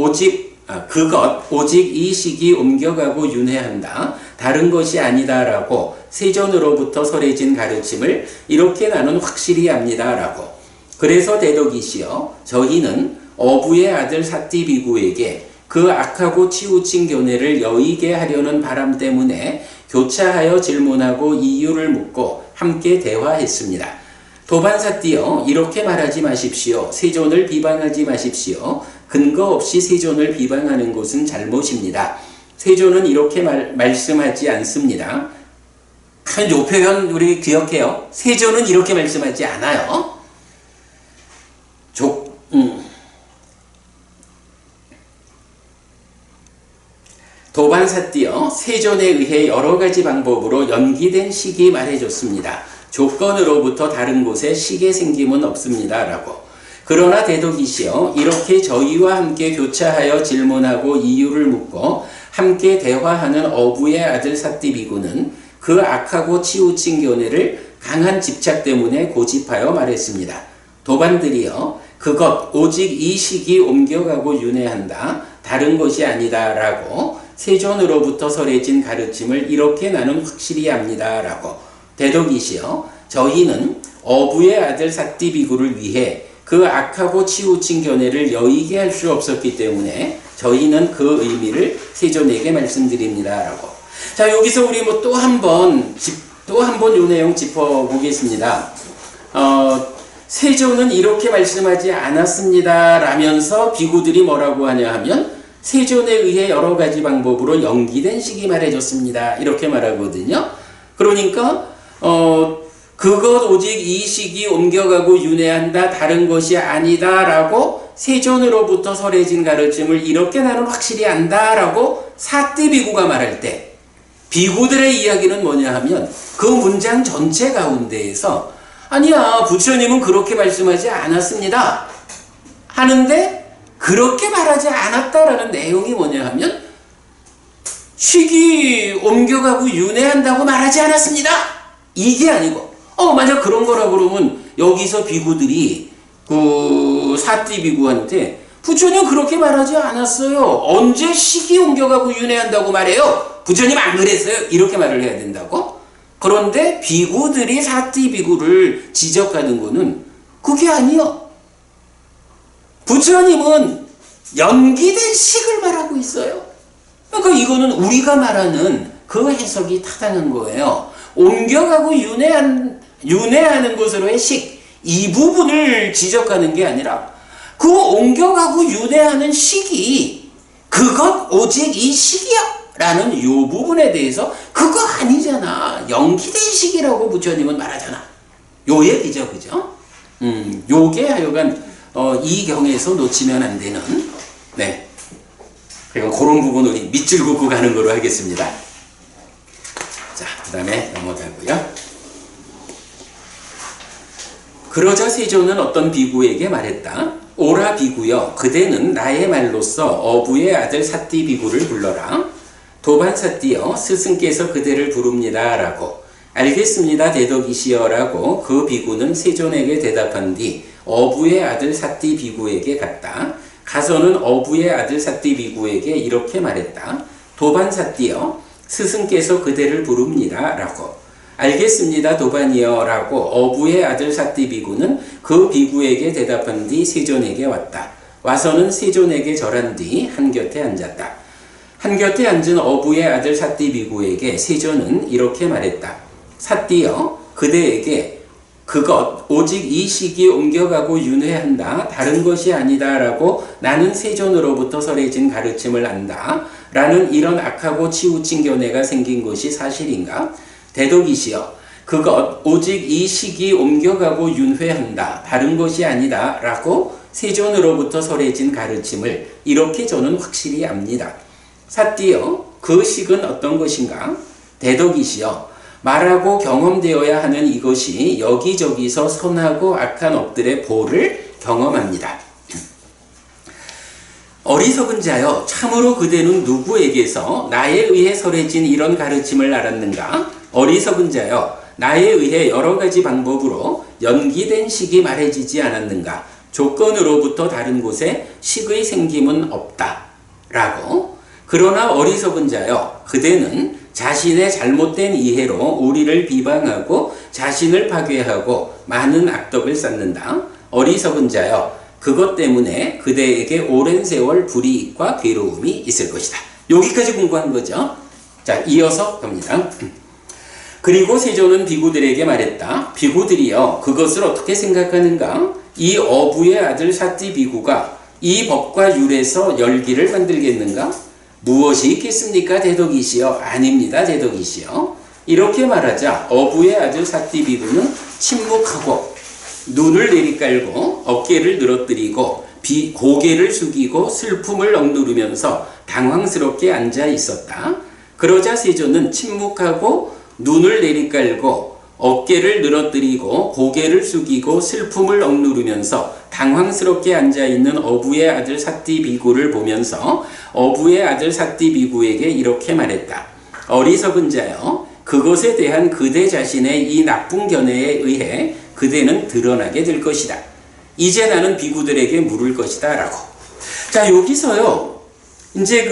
그것 오직 이 식이 옮겨가고 윤회한다. 다른 것이 아니다. 라고 세존으로부터 설해진 가르침을 이렇게 나는 확실히 합니다. 라고. 그래서 대덕이시여 저희는 어부의 아들 삿디비구에게 그 악하고 치우친 견해를 여의게 하려는 바람 때문에 교차하여 질문하고 이유를 묻고 함께 대화했습니다. 도반삿디여 이렇게 말하지 마십시오. 세존을 비방하지 마십시오. 근거 없이 세존을 비방하는 것은 잘못입니다. 세존은 이렇게 말씀하지 않습니다. 요 표현 우리 기억해요. 세존은 이렇게 말씀하지 않아요. 도반삿디여 세존에 의해 여러 가지 방법으로 연기된 식이 말해줬습니다. 조건으로부터 다른 곳에 식의 생김은 없습니다. 라고. 그러나 대덕이시여 이렇게 저희와 함께 교차하여 질문하고 이유를 묻고 함께 대화하는 어부의 아들 삿디비구는 그 악하고 치우친 견해를 강한 집착 때문에 고집하여 말했습니다. 도반들이여 그것 오직 이 식이 옮겨가고 윤회한다. 다른 것이 아니다. 라고 세존으로부터 설해진 가르침을 이렇게 나는 확실히 합니다. 라고. 대덕이시여 저희는 어부의 아들 삿디비구를 위해 그 악하고 치우친 견해를 여의게 할 수 없었기 때문에 저희는 그 의미를 세존에게 말씀드립니다. 라고. 자, 여기서 우리 뭐 또 한 번 요 내용 짚어보겠습니다. 세존은 이렇게 말씀하지 않았습니다. 라면서 비구들이 뭐라고 하냐 하면 세존에 의해 여러 가지 방법으로 연기된 식이 말해줬습니다. 이렇게 말하거든요. 그러니까 그것 오직 이 식이 옮겨가고 윤회한다. 다른 것이 아니다. 라고 세존으로부터 설해진 가르침을 이렇게 나는 확실히 안다. 라고 삿디비구가 말할 때 비구들의 이야기는 뭐냐 하면 그 문장 전체 가운데에서 아니야, 부처님은 그렇게 말씀하지 않았습니다. 하는데 그렇게 말하지 않았다라는 내용이 뭐냐 하면 식이 옮겨가고 윤회한다고 말하지 않았습니다. 이게 아니고 만약 그런 거라 그러면 여기서 비구들이 그 삿디비구한테 부처님 그렇게 말하지 않았어요. 언제 식이 옮겨가고 윤회한다고 말해요? 부처님 안 그랬어요? 이렇게 말을 해야 된다고? 그런데 비구들이 삿디비구를 지적하는 거는 그게 아니요. 부처님은 연기된 식을 말하고 있어요. 그러니까 이거는 우리가 말하는 그 해석이 타당한 거예요. 옮겨가고 윤회하는 것으로의 식, 이 부분을 지적하는 게 아니라 그 옮겨가고 윤회하는 식이 그것 오직 이 식이야 라는 요 부분에 대해서 그거 아니잖아. 연기된 식이라고 부처님은 말하잖아. 요 얘기죠. 그죠? 요게 하여간 이 경에서 놓치면 안 되는 네. 그리고 그런 부분 우리 밑줄 긋고 가는 거로 하겠습니다. 자, 그 다음에 넘어가고요. 그러자 세존은 어떤 비구에게 말했다. 오라 비구여, 그대는 나의 말로써 어부의 아들 삿디비구를 불러라. 도반삿디여, 스승께서 그대를 부릅니다. 라고. 알겠습니다, 대덕이시여. 라고 그 비구는 세존에게 대답한 뒤 어부의 아들 삿디비구에게 갔다. 가서는 어부의 아들 삿디비구에게 이렇게 말했다. 도반삿디여, 스승께서 그대를 부릅니다. 라고. 알겠습니다, 도반이여. 라고 어부의 아들 삿디비구는 그 비구에게 대답한 뒤 세존에게 왔다. 와서는 세존에게 절한 뒤 한곁에 앉았다. 한곁에 앉은 어부의 아들 삿디비구에게 세존은 이렇게 말했다. 삿디여, 그대에게 그것 오직 이 식이 옮겨가고 윤회한다. 다른 것이 아니다. 라고 나는 세존으로부터 설해진 가르침을 안다. 라는 이런 악하고 치우친 견해가 생긴 것이 사실인가? 대덕이시여, 그것 오직 이 식이 옮겨가고 윤회한다. 다른 것이 아니다. 라고 세존으로부터 설해진 가르침을 이렇게 저는 확실히 압니다. 삿디여, 그 식은 어떤 것인가? 대덕이시여, 말하고 경험되어야 하는 이것이 여기저기서 선하고 악한 업들의 보를 경험합니다. 어리석은 자여, 참으로 그대는 누구에게서 나에 의해 설해진 이런 가르침을 알았는가? 어리석은 자여, 나에 의해 여러 가지 방법으로 연기된 식이 말해지지 않았는가? 조건으로부터 다른 곳에 식의 생김은 없다. 라고. 그러나 어리석은 자여, 그대는 자신의 잘못된 이해로 우리를 비방하고 자신을 파괴하고 많은 악덕을 쌓는다. 어리석은 자여, 그것 때문에 그대에게 오랜 세월 불이익과 괴로움이 있을 것이다. 여기까지 공부한 거죠. 자, 이어서 갑니다. 그리고 세존은 비구들에게 말했다. 비구들이여, 그것을 어떻게 생각하는가? 이 어부의 아들 삿디비구가 이 법과 율에서 열기를 만들겠는가? 무엇이 있겠습니까, 대덕이시여? 아닙니다, 대덕이시여. 이렇게 말하자 어부의 아들 삿디비구는 침묵하고 눈을 내리깔고 어깨를 늘어뜨리고 고개를 숙이고 슬픔을 억누르면서 당황스럽게 앉아 있었다. 그러자 세존은 침묵하고 눈을 내리깔고 어깨를 늘어뜨리고 고개를 숙이고 슬픔을 억누르면서 당황스럽게 앉아있는 어부의 아들 삿디비구를 보면서 어부의 아들 삿디비구에게 이렇게 말했다. 어리석은 자여, 그것에 대한 그대 자신의 이 나쁜 견해에 의해 그대는 드러나게 될 것이다. 이제 나는 비구들에게 물을 것이다. 라고. 자, 여기서요, 이제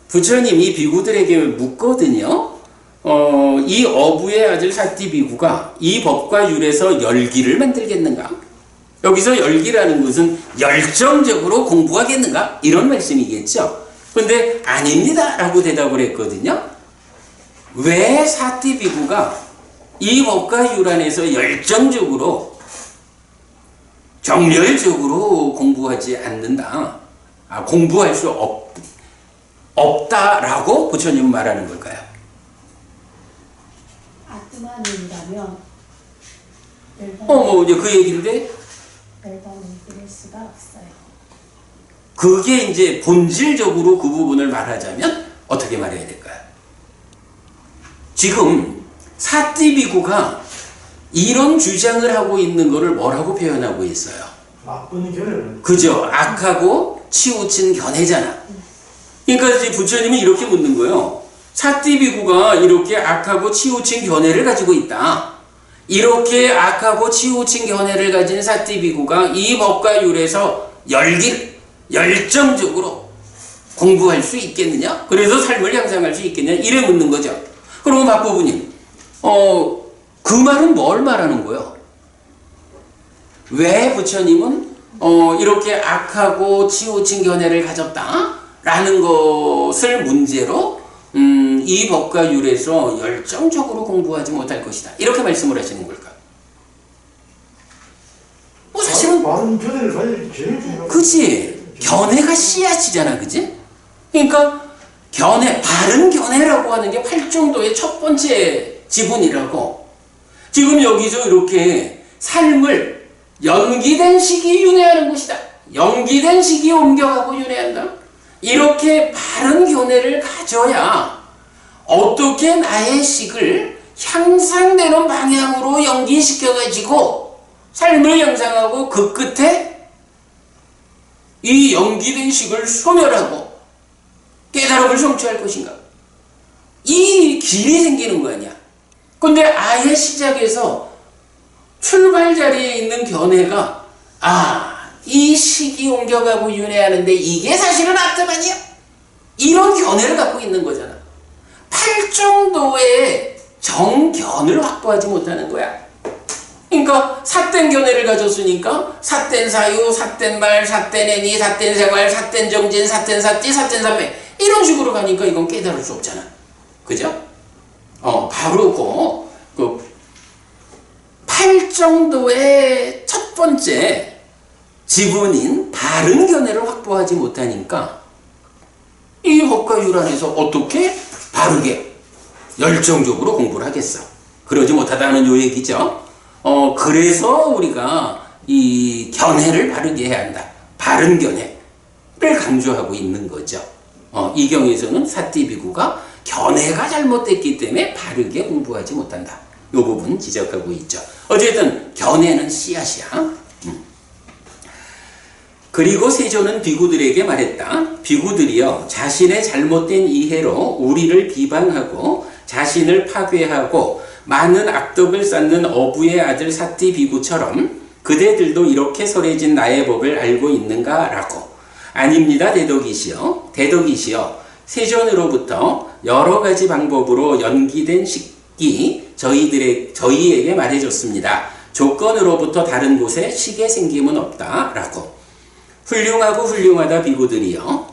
부처님이 비구들에게 묻거든요. 이 어부의 아들 사띠비구가 이 법과 율에서 열기를 만들겠는가? 여기서 열기라는 것은 열정적으로 공부하겠는가? 이런 말씀이겠죠. 근데 아닙니다 라고 대답을 했거든요. 왜 사띠비구가 이 법과 율 안에서 열정적으로 정열적으로 공부하지 않는다, 공부할 수 없다라고 부처님은 말하는 걸까요? 아트만인다면 이제 그 얘기인데 열반을 들을 수가 없어요. 그게 이제 본질적으로 그 부분을 말하자면 어떻게 말해야 될까요? 지금 사띠비구가 이런 주장을 하고 있는 것을 뭐라고 표현하고 있어요? 나쁜 견해를. 그죠? 악하고 치우친 견해잖아. 그러니까 이제 부처님이 이렇게 묻는 거예요. 사띠비구가 이렇게 악하고 치우친 견해를 가지고 있다. 이렇게 악하고 치우친 견해를 가진 사띠비구가 이 법과 율에서 열정적으로 공부할 수 있겠느냐? 그래서 삶을 향상할 수 있겠느냐? 이래 묻는 거죠. 그러면 박부부님, 그 말은 뭘 말하는 거예요? 왜 부처님은 이렇게 악하고 치우친 견해를 가졌다라는 것을 문제로 이 법과 율에서 열정적으로 공부하지 못할 것이다, 이렇게 말씀을 하시는 걸까? 사실은 바른 견해를 가질 게 제일 중요한. 그치? 견해가 씨앗이잖아, 그치? 그러니까 바른 견해라고 하는 게 팔정도의 첫 번째 지분이라고. 지금 여기서 이렇게 삶을 연기된 시기 윤회하는 것이다, 연기된 시기 옮겨가고 윤회한다, 이렇게 바른 견해를 가져야 어떻게 나의 식을 향상되는 방향으로 연기시켜가지고 삶을 향상하고 그 끝에 이 연기된 식을 소멸하고 깨달음을 성취할 것인가? 이 길이 생기는 거 아니야. 근데 아예 시작에서 출발 자리에 있는 견해가 이 식이 옮겨가고 윤회하는데 이게 사실은 아트만이야, 이런 견해를 갖고 있는 거잖아. 팔정도의 정견을 확보하지 못하는 거야. 그러니까 삿된 견해를 가졌으니까 삿된 사유, 삿된 말, 삿된 행위, 삿된 생활, 삿된 정진, 삿된 사띠, 삿된 삼매, 이런 식으로 가니까 이건 깨달을 수 없잖아. 그죠? 바로 그 팔정도의 첫 번째 지분인 바른 견해를 확보하지 못하니까 이 법과 율 안에서 어떻게 바르게 열정적으로 공부를 하겠어? 그러지 못하다는 요 얘기죠. 그래서 우리가 이 견해를 바르게 해야 한다, 바른 견해를 강조하고 있는 거죠. 이 경에서는 사띠비구가 견해가 잘못됐기 때문에 바르게 공부하지 못한다, 이 부분 지적하고 있죠. 어쨌든 견해는 씨앗이야. 그리고 세존은 비구들에게 말했다. 비구들이여, 자신의 잘못된 이해로 우리를 비방하고 자신을 파괴하고 많은 악덕을 쌓는 어부의 아들 사띠비구처럼 그대들도 이렇게 설해진 나의 법을 알고 있는가? 라고. 아닙니다, 대덕이시여. 세존으로부터 여러 가지 방법으로 연기된 식이 저희에게 말해줬습니다. 조건으로부터 다른 곳에 식의 생김은 없다. 라고. 훌륭하고 훌륭하다 비구들이여,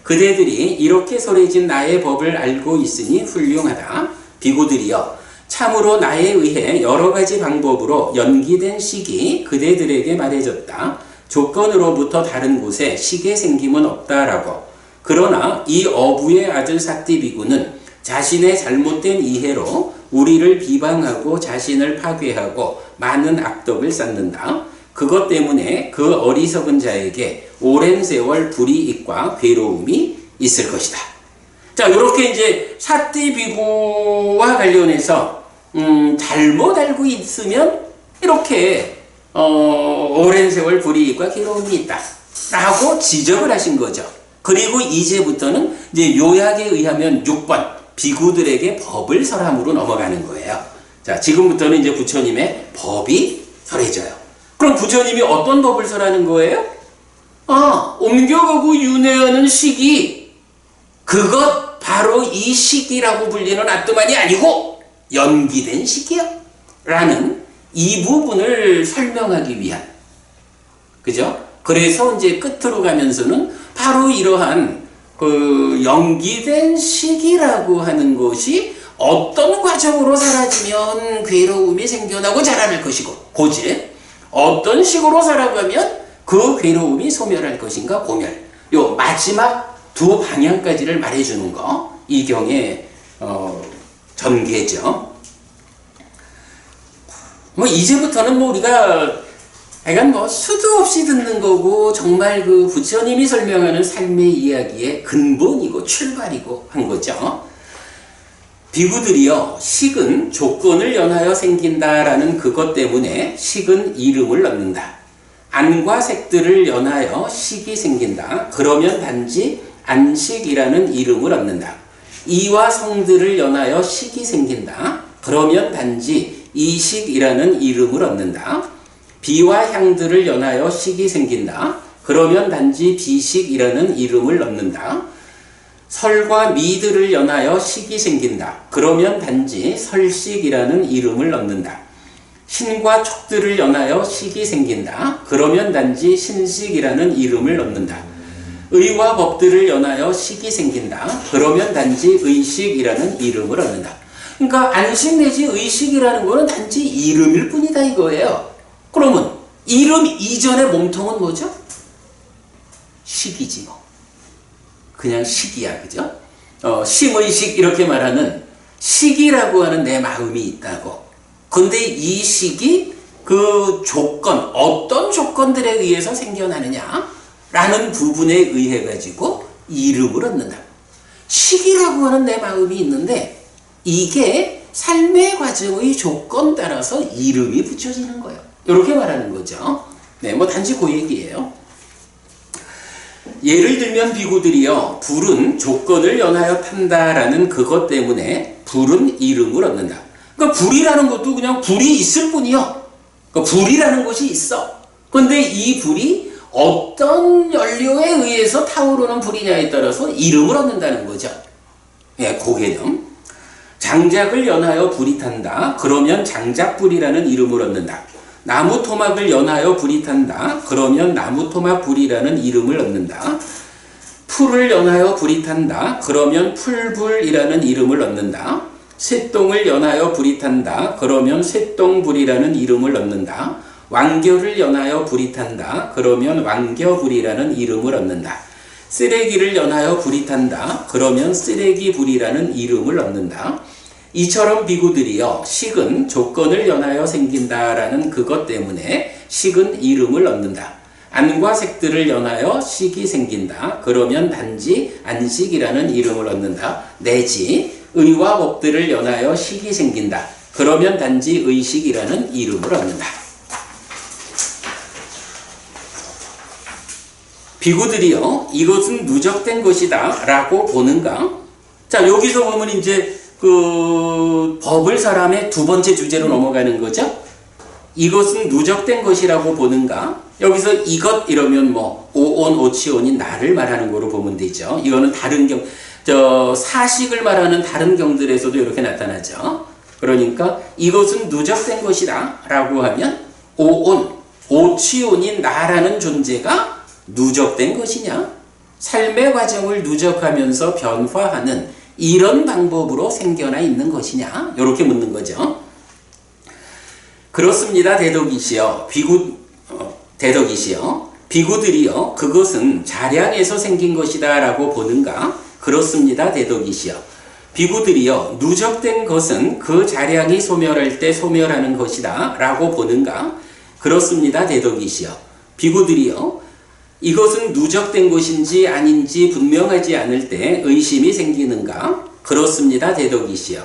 그대들이 이렇게 설해진 나의 법을 알고 있으니 훌륭하다. 비구들이여, 참으로 나에 의해 여러 가지 방법으로 연기된 식이 그대들에게 말해졌다. 조건으로부터 다른 곳에 식의 생김은 없다라고. 그러나 이 어부의 아들 사띠비구는 자신의 잘못된 이해로 우리를 비방하고 자신을 파괴하고 많은 악덕을 쌓는다. 그것 때문에 그 어리석은 자에게 오랜 세월 불이익과 괴로움이 있을 것이다. 자, 이렇게 이제 사띠비구와 관련해서 잘못 알고 있으면 이렇게 오랜 세월 불이익과 괴로움이 있다 라고 지적을 하신 거죠. 그리고 이제부터는 이제 요약에 의하면 6번 비구들에게 법을 설함으로 넘어가는 거예요. 자, 지금부터는 이제 부처님의 법이 설해져요. 그럼 부처님이 어떤 법을 설하는 거예요? 옮겨가고 윤회하는 시기, 그것 바로 이 시기라고 불리는 아뚜만이 아니고 연기된 시기야 라는 이 부분을 설명하기 위한, 그죠? 그래서 이제 끝으로 가면서는 바로 이러한 그 연기된 시기라고 하는 것이 어떤 과정으로 사라지면 괴로움이 생겨나고 자라날 것이고, 고지 어떤 식으로 살아가면 그 괴로움이 소멸할 것인가 고멸, 요 마지막 두 방향까지를 말해주는 거 이 경의 전개죠. 뭐 이제부터는 뭐 우리가 약간 뭐 수도 없이 듣는 거고, 정말 그 부처님이 설명하는 삶의 이야기의 근본이고 출발이고 한 거죠. 비구들이요, 식은 조건을 연하여 생긴다라는 그것 때문에 식은 이름을 얻는다. 안과 색들을 연하여 식이 생긴다. 그러면 단지 안식이라는 이름을 얻는다. 이와 성들을 연하여 식이 생긴다. 그러면 단지 이식이라는 이름을 얻는다. 비와 향들을 연하여 식이 생긴다. 그러면 단지 비식이라는 이름을 얻는다. 설과 미들을 연하여 식이 생긴다. 그러면 단지 설식이라는 이름을 얻는다. 신과 촉들을 연하여 식이 생긴다. 그러면 단지 신식이라는 이름을 얻는다. 의와 법들을 연하여 식이 생긴다. 그러면 단지 의식이라는 이름을 얻는다. 그러니까 안식 내지 의식이라는 거는 단지 이름일 뿐이다 이거예요. 그러면 이름 이전의 몸통은 뭐죠? 식이지 뭐. 그냥 식이야, 그죠? 심의식 이렇게 말하는 식이라고 하는 내 마음이 있다고. 근데 이 식이 그 조건, 어떤 조건들에 의해서 생겨나느냐 라는 부분에 의해 가지고 이름을 얻는다. 식이라고 하는 내 마음이 있는데 이게 삶의 과정의 조건 따라서 이름이 붙여지는 거예요. 이렇게 말하는 거죠. 네, 뭐 단지 그 얘기예요. 예를 들면 비구들이요, 불은 조건을 연하여 탄다라는 그것 때문에 불은 이름을 얻는다. 그러니까 불이라는 것도 그냥 불이 있을 뿐이요. 그러니까 불이라는 것이 있어. 근데 이 불이 어떤 연료에 의해서 타오르는 불이냐에 따라서 이름을 얻는다는 거죠. 예, 그 개념. 장작을 연하여 불이 탄다. 그러면 장작불이라는 이름을 얻는다. 나무 토막을 연하여 불이 탄다. 그러면 나무 토막 불이라는 이름을 얻는다. 풀을 연하여 불이 탄다. 그러면 풀불이라는 이름을 얻는다. 쇠똥을 연하여 불이 탄다. 그러면 쇠똥불이라는 이름을 얻는다. 왕겨를 연하여 불이 탄다. 그러면 왕겨불이라는 이름을 얻는다. 쓰레기를 연하여 불이 탄다. 그러면 쓰레기불이라는 이름을 얻는다. 이처럼 비구들이요, 식은 조건을 연하여 생긴다라는 그것 때문에 식은 이름을 얻는다. 안과 색들을 연하여 식이 생긴다. 그러면 단지 안식이라는 이름을 얻는다. 내지 의와 법들을 연하여 식이 생긴다. 그러면 단지 의식이라는 이름을 얻는다. 비구들이요, 이것은 누적된 것이다 라고 보는가? 자, 여기서 보면 이제 그 법을 사람의 두 번째 주제로 넘어가는 거죠. 이것은 누적된 것이라고 보는가? 여기서 이것 이러면 뭐 오온 오치온인 나를 말하는 거로 보면 되죠. 이거는 다른 사식을 말하는 다른 경들에서도 이렇게 나타나죠. 그러니까 이것은 누적된 것이다 라고 하면 오온, 오치온인 나라는 존재가 누적된 것이냐? 삶의 과정을 누적하면서 변화하는 이런 방법으로 생겨나 있는 것이냐? 이렇게 묻는 거죠. 그렇습니다. 대덕이시여. 대덕이시여. 비구들이여, 그것은 자량에서 생긴 것이다 라고 보는가? 그렇습니다. 대덕이시여. 비구들이여, 누적된 것은 그 자량이 소멸할 때 소멸하는 것이다 라고 보는가? 그렇습니다. 대덕이시여. 비구들이여, 이것은 누적된 것인지 아닌지 분명하지 않을 때 의심이 생기는가? 그렇습니다. 대덕이시여.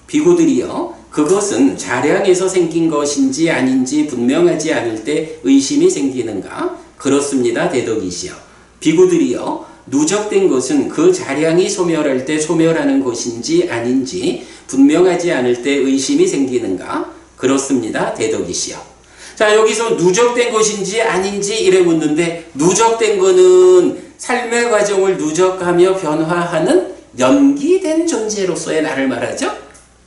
비구들이여, 그것은 자량에서 생긴 것인지 아닌지 분명하지 않을 때 의심이 생기는가? 그렇습니다. 대덕이시여. 비구들이여, 누적된 것은 그 자량이 소멸할 때 소멸하는 것인지 아닌지 분명하지 않을 때 의심이 생기는가? 그렇습니다. 대덕이시여. 자, 여기서 누적된 것인지 아닌지 이래 묻는데, 누적된 거는 삶의 과정을 누적하며 변화하는 연기된 존재로서의 나를 말하죠.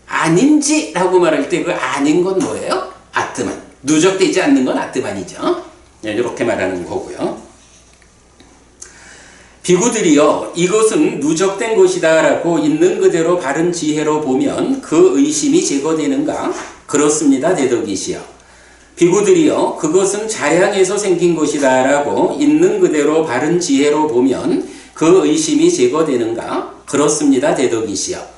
아닌지라고 말할 때 그 아닌 건 뭐예요? 아트만. 누적되지 않는 건 아트만이죠. 이렇게 말하는 거고요. 비구들이여 이것은 누적된 것이다 라고 있는 그대로 바른 지혜로 보면 그 의심이 제거되는가? 그렇습니다. 대덕이시여. 비구들이여 그것은 자량에서 생긴 것이다 라고 있는 그대로 바른 지혜로 보면 그 의심이 제거되는가? 그렇습니다. 대덕이시여.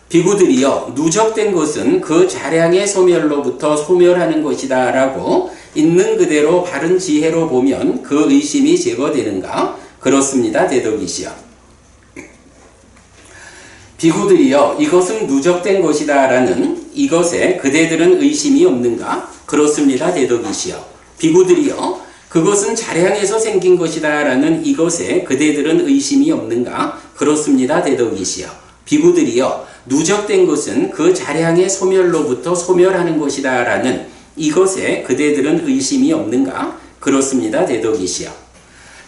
비구들이여 누적된 것은 그 자량의 소멸로부터 소멸하는 것이다 라고 있는 그대로 바른 지혜로 보면 그 의심이 제거되는가? 그렇습니다. 대덕이시여. 비구들이여 이것은 누적된 것이다 라는 이것에 그대들은 의심이 없는가? 그렇습니다. 대덕이시여. 비구들이여 그것은 자량에서 생긴 것이다 라는 이것에 그대들은 의심이 없는가? 그렇습니다. 대덕이시여. 비구들이여 누적된 것은 그 자량의 소멸로부터 소멸하는 것이다 라는 이것에 그대들은 의심이 없는가? 그렇습니다. 대덕이시여.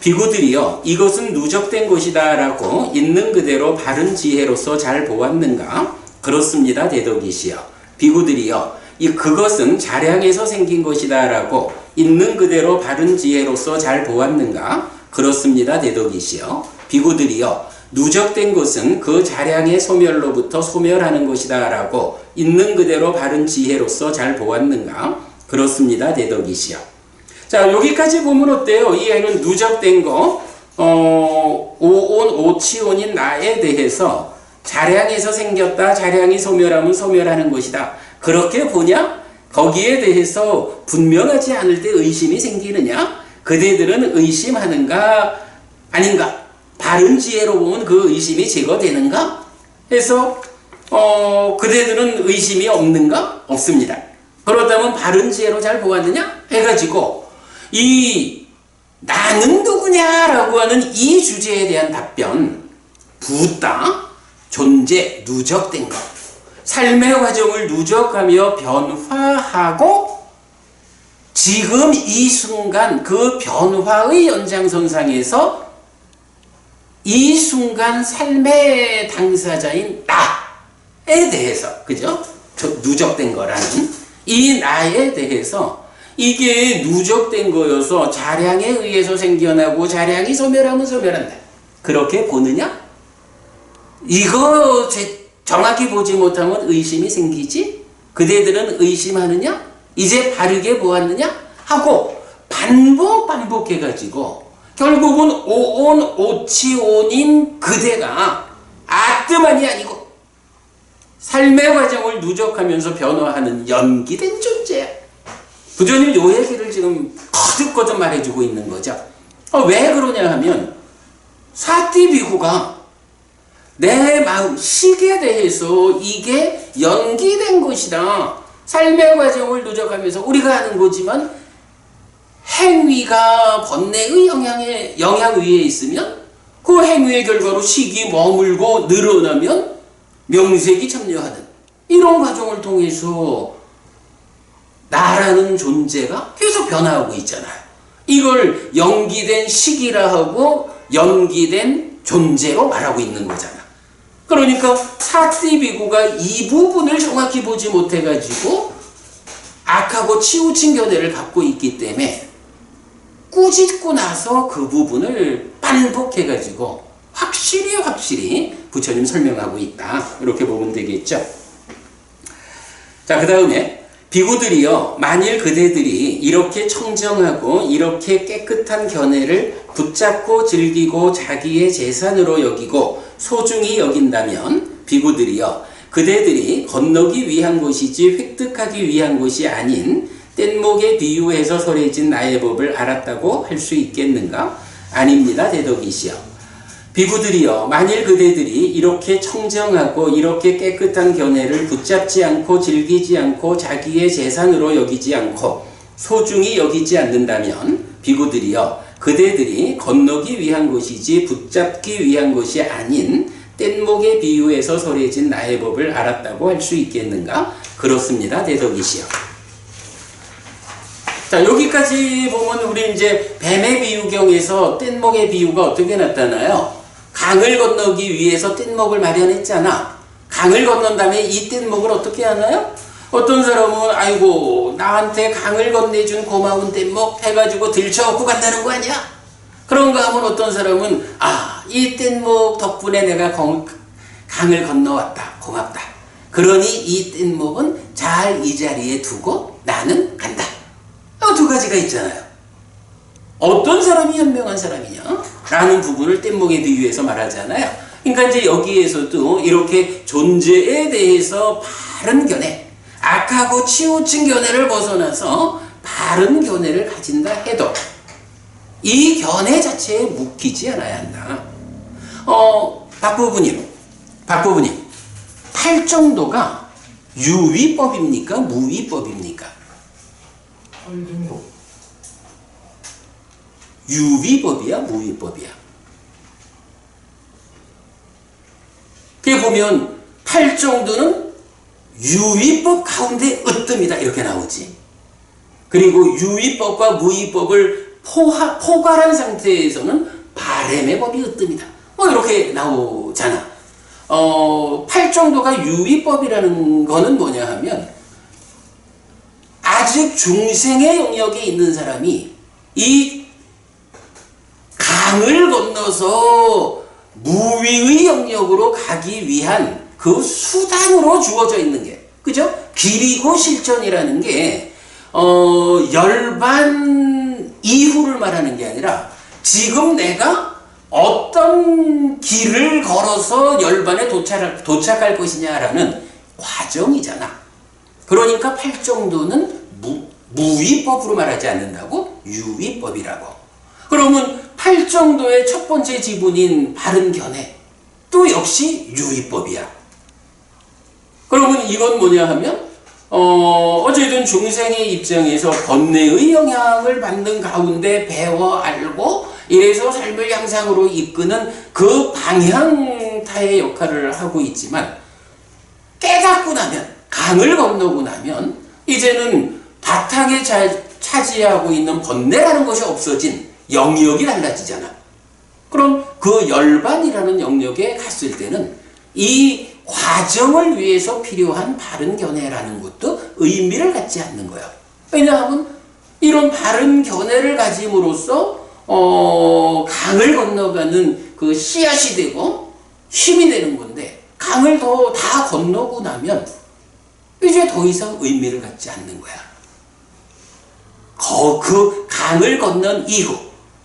비구들이여 이것은 누적된 것이다 라고 있는 그대로 바른 지혜로서 잘 보았는가? 그렇습니다. 대덕이시여. 비구들이여 그것은 자량에서 생긴 것이다 라고 있는 그대로 바른 지혜로서 잘 보았는가? 그렇습니다. 대덕이시여. 비구들이여 누적된 것은 그 자량의 소멸로부터 소멸하는 것이다 라고 있는 그대로 바른 지혜로서 잘 보았는가? 그렇습니다. 대덕이시여. 자, 여기까지 보면 어때요? 이 애는 누적된 거, 오온, 오치온인 나에 대해서 자량에서 생겼다, 자량이 소멸하면 소멸하는 것이다. 그렇게 보냐? 거기에 대해서 분명하지 않을 때 의심이 생기느냐? 그대들은 의심하는가? 아닌가? 바른 지혜로 보면 그 의심이 제거되는가? 해서 그대들은 의심이 없는가? 없습니다. 그렇다면 바른 지혜로 잘 보았느냐? 해가지고 이 나는 누구냐라고 하는 이 주제에 대한 답변, 부다, 존재, 누적된 것, 삶의 과정을 누적하며 변화하고 지금 이 순간 그 변화의 연장선상에서 이 순간 삶의 당사자인 나에 대해서, 그죠? 누적된 거라는 이 나에 대해서 이게 누적된 거여서 자량에 의해서 생겨나고 자량이 소멸하면 소멸한다. 그렇게 보느냐? 이거 정확히 보지 못하면 의심이 생기지? 그대들은 의심하느냐? 이제 바르게 보았느냐? 하고 반복해가지고 결국은 오온, 오치온인 그대가 아트만이 아니고 삶의 과정을 누적하면서 변화하는 연기된 존재야. 부처님 요 얘기를 지금 거듭거듭 말해주고 있는 거죠. 왜 그러냐 하면 사띠비구가 내 마음, 식에 대해서 이게 연기된 것이다. 삶의 과정을 누적하면서 우리가 아는 거지만 행위가 번뇌의 영향 위에 있으면 그 행위의 결과로 식이 머물고 늘어나면 명색이 참여하는 이런 과정을 통해서 나라는 존재가 계속 변화하고 있잖아요. 이걸 연기된 식이라 하고 연기된 존재로 말하고 있는 거잖아. 그러니까 사띠비구가 이 부분을 정확히 보지 못해가지고 악하고 치우친 견해를 갖고 있기 때문에 꾸짖고 나서 그 부분을 반복해가지고 확실히 부처님 설명하고 있다. 이렇게 보면 되겠죠. 자, 그 다음에 비구들이여 만일 그대들이 이렇게 청정하고 이렇게 깨끗한 견해를 붙잡고 즐기고 자기의 재산으로 여기고 소중히 여긴다면 비구들이여 그대들이 건너기 위한 것이지 획득하기 위한 것이 아닌 뗏목에 비유해서 설해진 나의 법을 알았다고 할 수 있겠는가? 아닙니다. 대덕이시여. 비구들이여 만일 그대들이 이렇게 청정하고 이렇게 깨끗한 견해를 붙잡지 않고 즐기지 않고 자기의 재산으로 여기지 않고 소중히 여기지 않는다면 비구들이여 그대들이 건너기 위한 것이지 붙잡기 위한 것이 아닌 뗏목에 비유해서 설해진 나의 법을 알았다고 할 수 있겠는가? 그렇습니다. 대덕이시여. 자, 여기까지 보면 우리 이제 뱀의 비유경에서 뗏목의 비유가 어떻게 나타나요? 강을 건너기 위해서 뗏목을 마련했잖아. 강을 건넌 다음에 이 뗏목을 어떻게 하나요? 어떤 사람은 아이고 나한테 강을 건네준 고마운 뗏목 해가지고 들쳐업고 간다는 거 아니야? 그런가 하면 어떤 사람은 이 뗏목 덕분에 내가 강을 건너왔다. 고맙다. 그러니 이 뗏목은 잘 이 자리에 두고 나는 간다. 두 가지가 있잖아요. 어떤 사람이 현명한 사람이냐? 라는 부분을 뗏목에 비유해서 말하잖아요. 그러니까 이제 여기에서도 이렇게 존재에 대해서 바른 견해, 악하고 치우친 견해를 벗어나서 바른 견해를 가진다 해도 이 견해 자체에 묶이지 않아야 한다. 박부부님, 팔정도가 유위법입니까? 무위법입니까? 팔정도. 유위법이야? 무위법이야? 그게 보면 팔정도는 유위법 가운데 으뜸이다 이렇게 나오지. 그리고 유위법과 무위법을 포괄한 상태에서는 바램의 법이 으뜸이다. 이렇게 나오잖아. 팔정도가 유위법이라는 거는 뭐냐 하면 아직 중생의 영역에 있는 사람이 이 강을 건너서 무위의 영역으로 가기 위한 그 수단으로 주어져 있는 게, 그죠? 길이고 실전이라는 게, 열반 이후를 말하는 게 아니라 지금 내가 어떤 길을 걸어서 열반에 도착할 것이냐라는 과정이잖아. 그러니까 팔정도는 무위법으로 말하지 않는다고? 유위법이라고. 그러면 팔정도의 첫 번째 지분인 바른 견해 또 역시 유위법이야. 그러면 이건 뭐냐 하면 어쨌든 중생의 입장에서 번뇌의 영향을 받는 가운데 배워 알고 이래서 삶을 향상으로 이끄는 그 방향타의 역할을 하고 있지만 깨닫고 나면, 강을 건너고 나면 이제는 바탕에 차지하고 있는 번뇌라는 것이 없어진 영역이 달라지잖아. 그럼 그 열반이라는 영역에 갔을 때는 이 과정을 위해서 필요한 바른 견해라는 것도 의미를 갖지 않는 거야. 왜냐하면 이런 바른 견해를 가짐으로써 강을 건너가는 그 씨앗이 되고 힘이 되는 건데, 강을 다 건너고 나면 이제 더 이상 의미를 갖지 않는 거야. 그 강을 건넌 이후,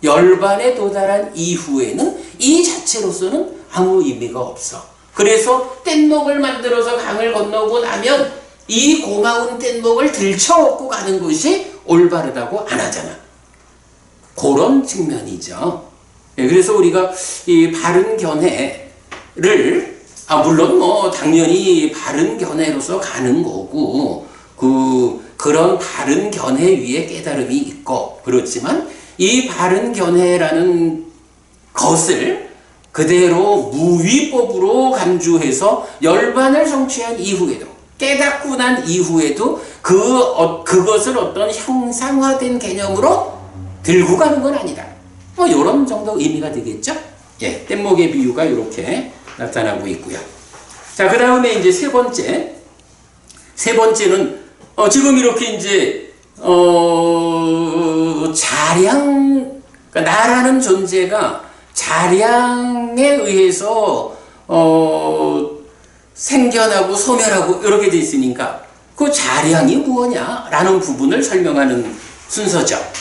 열반에 도달한 이후에는 이 자체로서는 아무 의미가 없어. 그래서 뗏목을 만들어서 강을 건너고 나면 이 고마운 뗏목을 들쳐업고 가는 것이 올바르다고 안 하잖아. 그런 측면이죠. 그래서 우리가 이 바른 견해를, 물론 당연히 바른 견해로서 가는 거고, 그런 바른 견해 위에 깨달음이 있고, 그렇지만 이 바른 견해라는 것을 그대로 무위법으로 간주해서 열반을 성취한 이후에도, 깨닫고 난 이후에도 그것을 어떤 형상화된 개념으로 들고 가는 건 아니다. 이런 정도 의미가 되겠죠? 예, 뗏목의 비유가 이렇게 나타나고 있고요. 자, 그 다음에 이제 세 번째는 지금 이렇게 이제 자량, 그러니까 나라는 존재가 자량에 의해서 생겨나고 소멸하고 이렇게 돼 있으니까 그 자량이 무엇냐라는 부분을 설명하는 순서죠.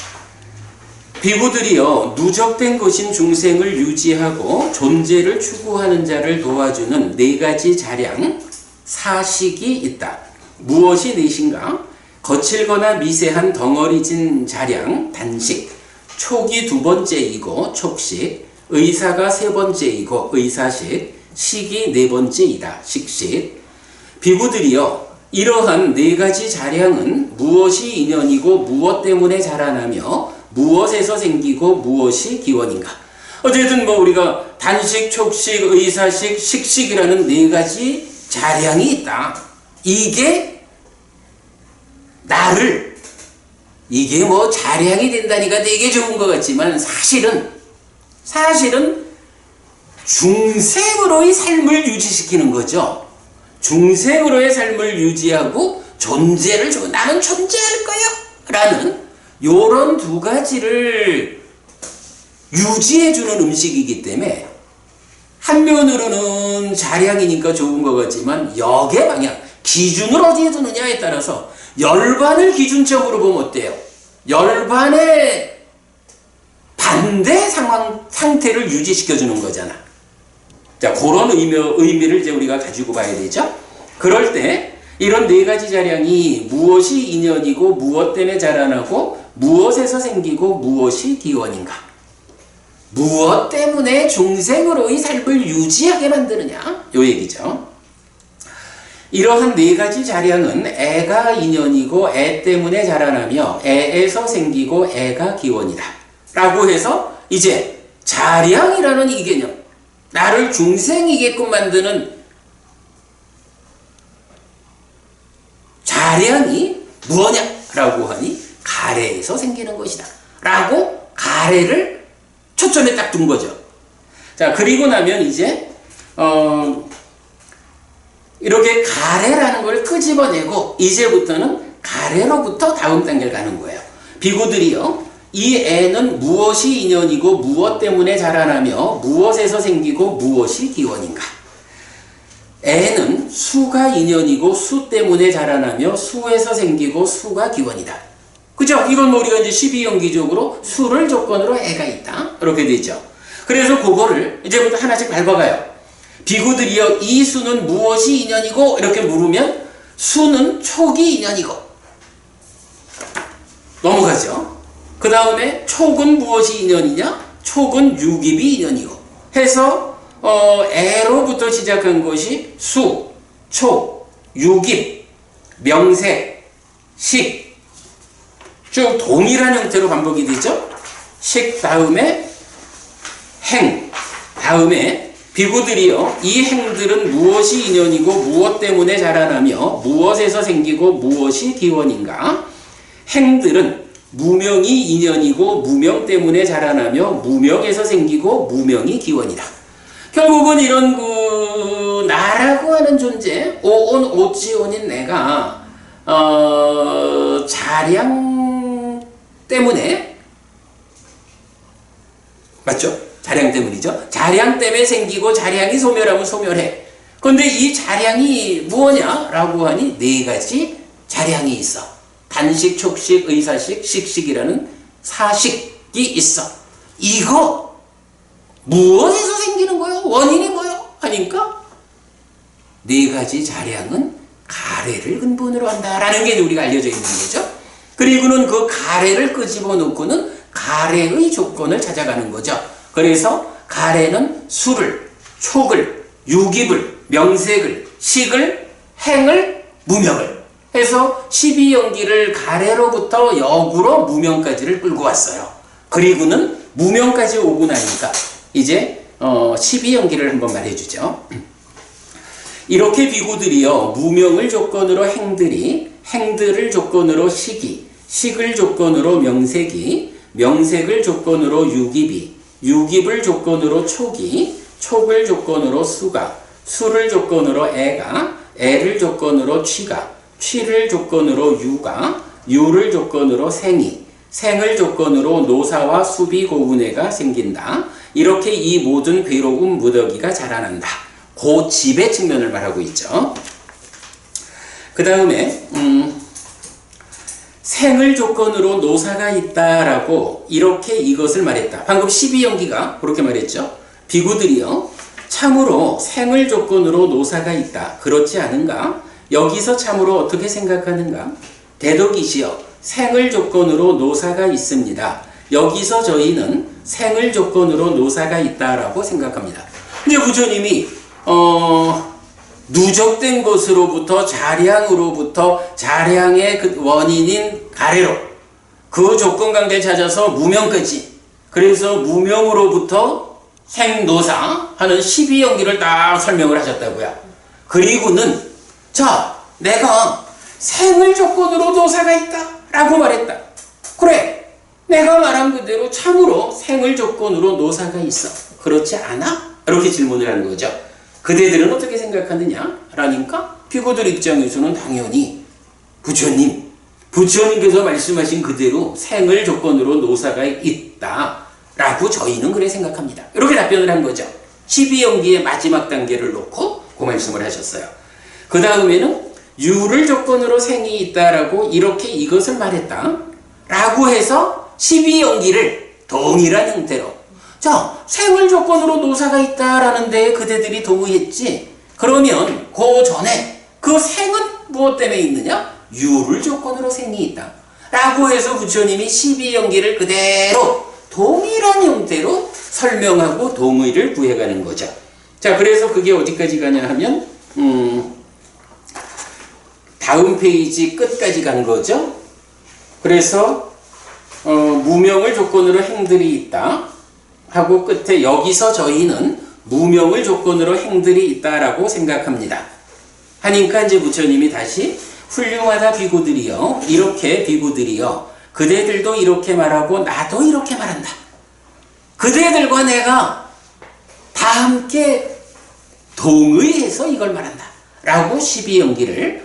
비구들이여 누적된 것인 중생을 유지하고 존재를 추구하는 자를 도와주는 네 가지 자량, 사식이 있다. 무엇이 넷인가? 거칠거나 미세한 덩어리진 자량, 단식, 촉이 두 번째이고 촉식, 의사가 세 번째이고 의사식, 식이 네 번째이다. 식식. 비구들이여 이러한 네 가지 자량은 무엇이 인연이고 무엇 때문에 자라나며 무엇에서 생기고 무엇이 기원인가? 어쨌든 우리가 단식, 촉식, 의사식, 식식이라는 네 가지 자량이 있다. 이게 나를, 이게 자량이 된다니까 되게 좋은 것 같지만 사실은 중생으로의 삶을 유지시키는 거죠. 중생으로의 삶을 유지하고 존재를 주고 나는 존재할 거예요 라는 요런 두 가지를 유지해주는 음식이기 때문에 한면으로는 자량이니까 좋은 것 같지만 역의 방향, 기준을 어디에 두느냐에 따라서 열반을 기준점으로 보면 어때요? 열반의 반대 상태를 유지시켜주는 거잖아. 자, 그런 의미를 이제 우리가 가지고 봐야 되죠. 그럴 때 이런 네 가지 자량이 무엇이 인연이고 무엇 때문에 자라나고 무엇에서 생기고 무엇이 기원인가? 무엇 때문에 중생으로의 삶을 유지하게 만드느냐? 요 얘기죠. 이러한 네 가지 자량은 애가 인연이고 애 때문에 자라나며 애에서 생기고 애가 기원이다 라고 해서 이제 자량이라는 이 개념, 나를 중생이게끔 만드는 자량이 무엇냐라고 하니 가래에서 생기는 것이다 라고 가래를 초점에 딱 둔 거죠. 자, 그리고 나면 이제 이렇게 가래라는 걸 끄집어내고 이제부터는 가래로부터 다음 단계를 가는 거예요. 비구들이요, 이 애는 무엇이 인연이고 무엇 때문에 자라나며 무엇에서 생기고 무엇이 기원인가? 애는 수가 인연이고 수 때문에 자라나며 수에서 생기고 수가 기원이다. 그죠? 이건 우리가 이제 12연기적으로 수를 조건으로 애가 있다. 이렇게 되죠. 그래서 그거를 이제부터 하나씩 밟아가요. 비구들이여, 이 수는 무엇이 인연이고? 이렇게 물으면 수는 촉이 인연이고. 넘어가죠. 그 다음에 촉은 무엇이 인연이냐? 촉은 유깁이 인연이고. 해서 애로부터 시작한 것이 수, 촉, 유깁, 명색, 식. 쭉 동일한 형태로 반복이 되죠. 식 다음에 행, 다음에 비구들이요, 이 행들은 무엇이 인연이고 무엇 때문에 자라나며 무엇에서 생기고 무엇이 기원인가? 행들은 무명이 인연이고 무명 때문에 자라나며 무명에서 생기고 무명이 기원이다. 결국은 이런 나라고 하는 존재, 오온 오지온인 내가 자량 때문에, 맞죠? 자량 때문이죠. 자량 때문에 생기고 자량이 소멸하면 소멸해. 그런데 이 자량이 무엇냐? 라고 하니 네 가지 자량이 있어. 단식, 촉식, 의사식, 식식이라는 사식이 있어. 이거 무엇에서 생기는 거요? 원인이 뭐요? 하니까 네 가지 자량은 가래를 근본으로 한다라는 게 우리가 알려져 있는 거죠. 그리고는 그 가래를 끄집어 놓고는 가래의 조건을 찾아가는 거죠. 그래서 가래는 수를, 촉을, 유깁을, 명색을, 식을, 행을, 무명을 해서 12연기를 가래로부터 역으로 무명까지를 끌고 왔어요. 그리고는 무명까지 오고 나니까 이제 12연기를 한번 말해주죠. 이렇게 비구들이요, 무명을 조건으로 행들이, 행들을 조건으로 식이, 식을 조건으로 명색이, 명색을 조건으로 유깁이, 유깁을 조건으로 촉이, 촉을 조건으로 수가, 수를 조건으로 애가, 애를 조건으로 취가, 취를 조건으로 유가, 유를 조건으로 생이, 생을 조건으로 노사와 수비 고운애가 생긴다. 이렇게 이 모든 괴로움 무더기가 자라난다. 그 집의 측면을 말하고 있죠. 그 다음에 생을 조건으로 노사가 있다라고 이렇게 이것을 말했다. 방금 12연기가 그렇게 말했죠. 비구들이요, 참으로 생을 조건으로 노사가 있다. 그렇지 않은가? 여기서 참으로 어떻게 생각하는가? 대덕이시여, 생을 조건으로 노사가 있습니다. 여기서 저희는 생을 조건으로 노사가 있다라고 생각합니다. 근데 부처님이 누적된 것으로부터 자량으로부터 자량의 그 원인인 가래로 그 조건 관계 찾아서 무명까지, 그래서 무명으로부터 생노사 하는 12연기를 딱 설명을 하셨다고요. 그리고는 자, 내가 생을 조건으로 노사가 있다 라고 말했다. 그래, 내가 말한 그대로 참으로 생을 조건으로 노사가 있어. 그렇지 않아? 이렇게 질문을 하는 거죠. 그대들은 어떻게 생각하느냐? 라니까 피고들 입장에서는 당연히 부처님께서 말씀하신 그대로 생을 조건으로 노사가 있다 라고 저희는 그래 생각합니다. 이렇게 답변을 한 거죠. 12연기의 마지막 단계를 놓고 그 말씀을 하셨어요. 그 다음에는 유를 조건으로 생이 있다라고 이렇게 이것을 말했다 라고 해서 12연기를 동일한 형태로 자, 생을 조건으로 노사가 있다라는 데에 그대들이 동의했지. 그러면 그 전에 그 생은 무엇 때문에 있느냐? 유를 조건으로 생이 있다 라고 해서 부처님이 12연기를 그대로 동일한 형태로 설명하고 동의를 구해가는 거죠. 자, 그래서 그게 어디까지 가냐 하면 다음 페이지 끝까지 간 거죠. 그래서 무명을 조건으로 행들이 있다 하고 끝에 여기서 저희는 무명을 조건으로 행들이 있다라고 생각합니다. 하니까 이제 부처님이 다시 훌륭하다 비구들이여 이렇게 비구들이여 그대들도 이렇게 말하고 나도 이렇게 말한다. 그대들과 내가 다 함께 동의해서 이걸 말한다 라고 12연기를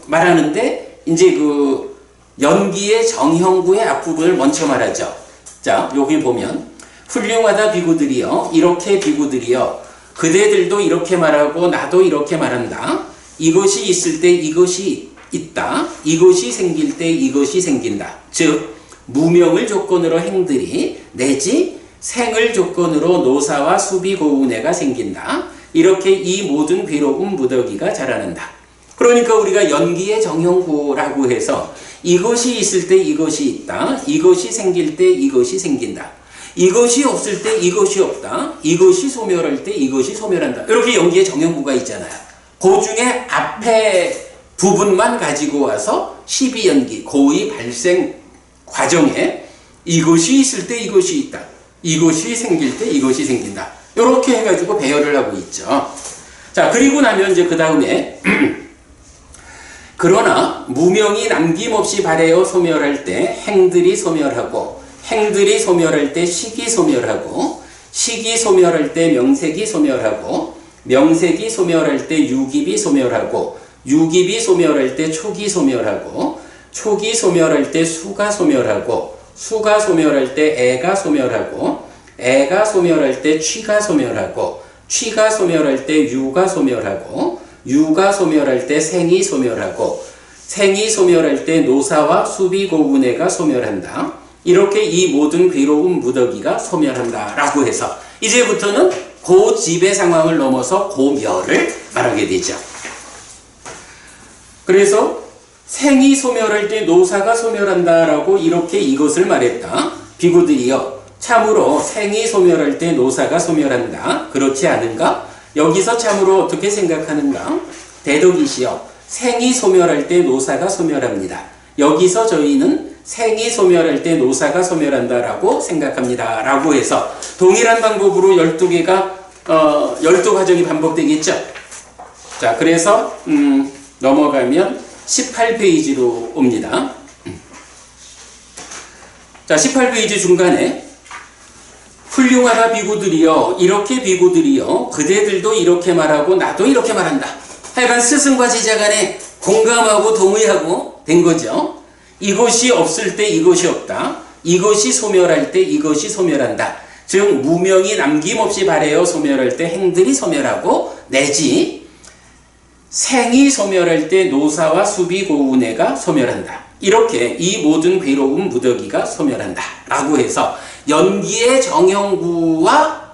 말하는데 이제 그 연기의 정형구의 앞부분을 먼저 말하죠. 자, 여기 보면 훌륭하다 비구들이여 이렇게 비구들이여 그대들도 이렇게 말하고 나도 이렇게 말한다. 이것이 있을 때 이것이 있다. 이것이 생길 때 이것이 생긴다. 즉 무명을 조건으로 행들이 내지 생을 조건으로 노사와 수비 고운애가 생긴다. 이렇게 이 모든 괴로움 무더기가 자라난다. 그러니까 우리가 연기의 정형구라고 해서 이것이 있을 때 이것이 있다. 이것이 생길 때 이것이 생긴다. 이것이 없을 때 이것이 없다. 이것이 소멸할 때 이것이 소멸한다. 이렇게 연기의 정형구가 있잖아요. 그 중에 앞에 부분만 가지고 와서 12연기, 고의 발생 과정에 이것이 있을 때 이것이 있다. 이것이 생길 때 이것이 생긴다. 이렇게 해가지고 배열을 하고 있죠. 자, 그리고 나면 이제 그 다음에 그러나 무명이 남김없이 발해어 소멸할 때 행들이 소멸하고 행들이 소멸할 때 식이 소멸하고 식이 소멸할 때 명색이 소멸하고 명색이 소멸할 때 유깁이 소멸하고 유깁이 소멸할 때 촉이 소멸하고 촉이 소멸할 때 수가 소멸하고 수가 소멸할 때 애가 소멸하고 애가 소멸할 때 취가 소멸하고 취가 소멸할 때 유가 소멸하고 유가 소멸할 때 생이 소멸하고 생이 소멸할 때 노사와 수비고운애가 소멸한다. 이렇게 이 모든 괴로움 무더기가 소멸한다 라고 해서 이제부터는 그 집의 상황을 넘어서 고멸을 말하게 되죠. 그래서 생이 소멸할 때 노사가 소멸한다 라고 이렇게 이것을 말했다. 비구들이여 참으로 생이 소멸할 때 노사가 소멸한다. 그렇지 않은가? 여기서 참으로 어떻게 생각하는가? 대덕이시여 생이 소멸할 때 노사가 소멸합니다. 여기서 저희는 생이 소멸할 때 노사가 소멸한다라고 생각합니다. 라고 해서 동일한 방법으로 12개가 12과정이 반복되겠죠. 자, 그래서 넘어가면 18페이지로 옵니다. 자, 18페이지 중간에 훌륭하다 비구들이여 이렇게 비구들이여 그대들도 이렇게 말하고 나도 이렇게 말한다. 하여간 스승과 제자 간에 공감하고 동의하고 된 거죠. 이것이 없을 때 이것이 없다. 이것이 소멸할 때 이것이 소멸한다. 즉 무명이 남김없이 발해어 소멸할 때 행들이 소멸하고 내지 생이 소멸할 때 노사와 수비고운애가 소멸한다. 이렇게 이 모든 괴로움 무더기가 소멸한다 라고 해서 연기의 정형구와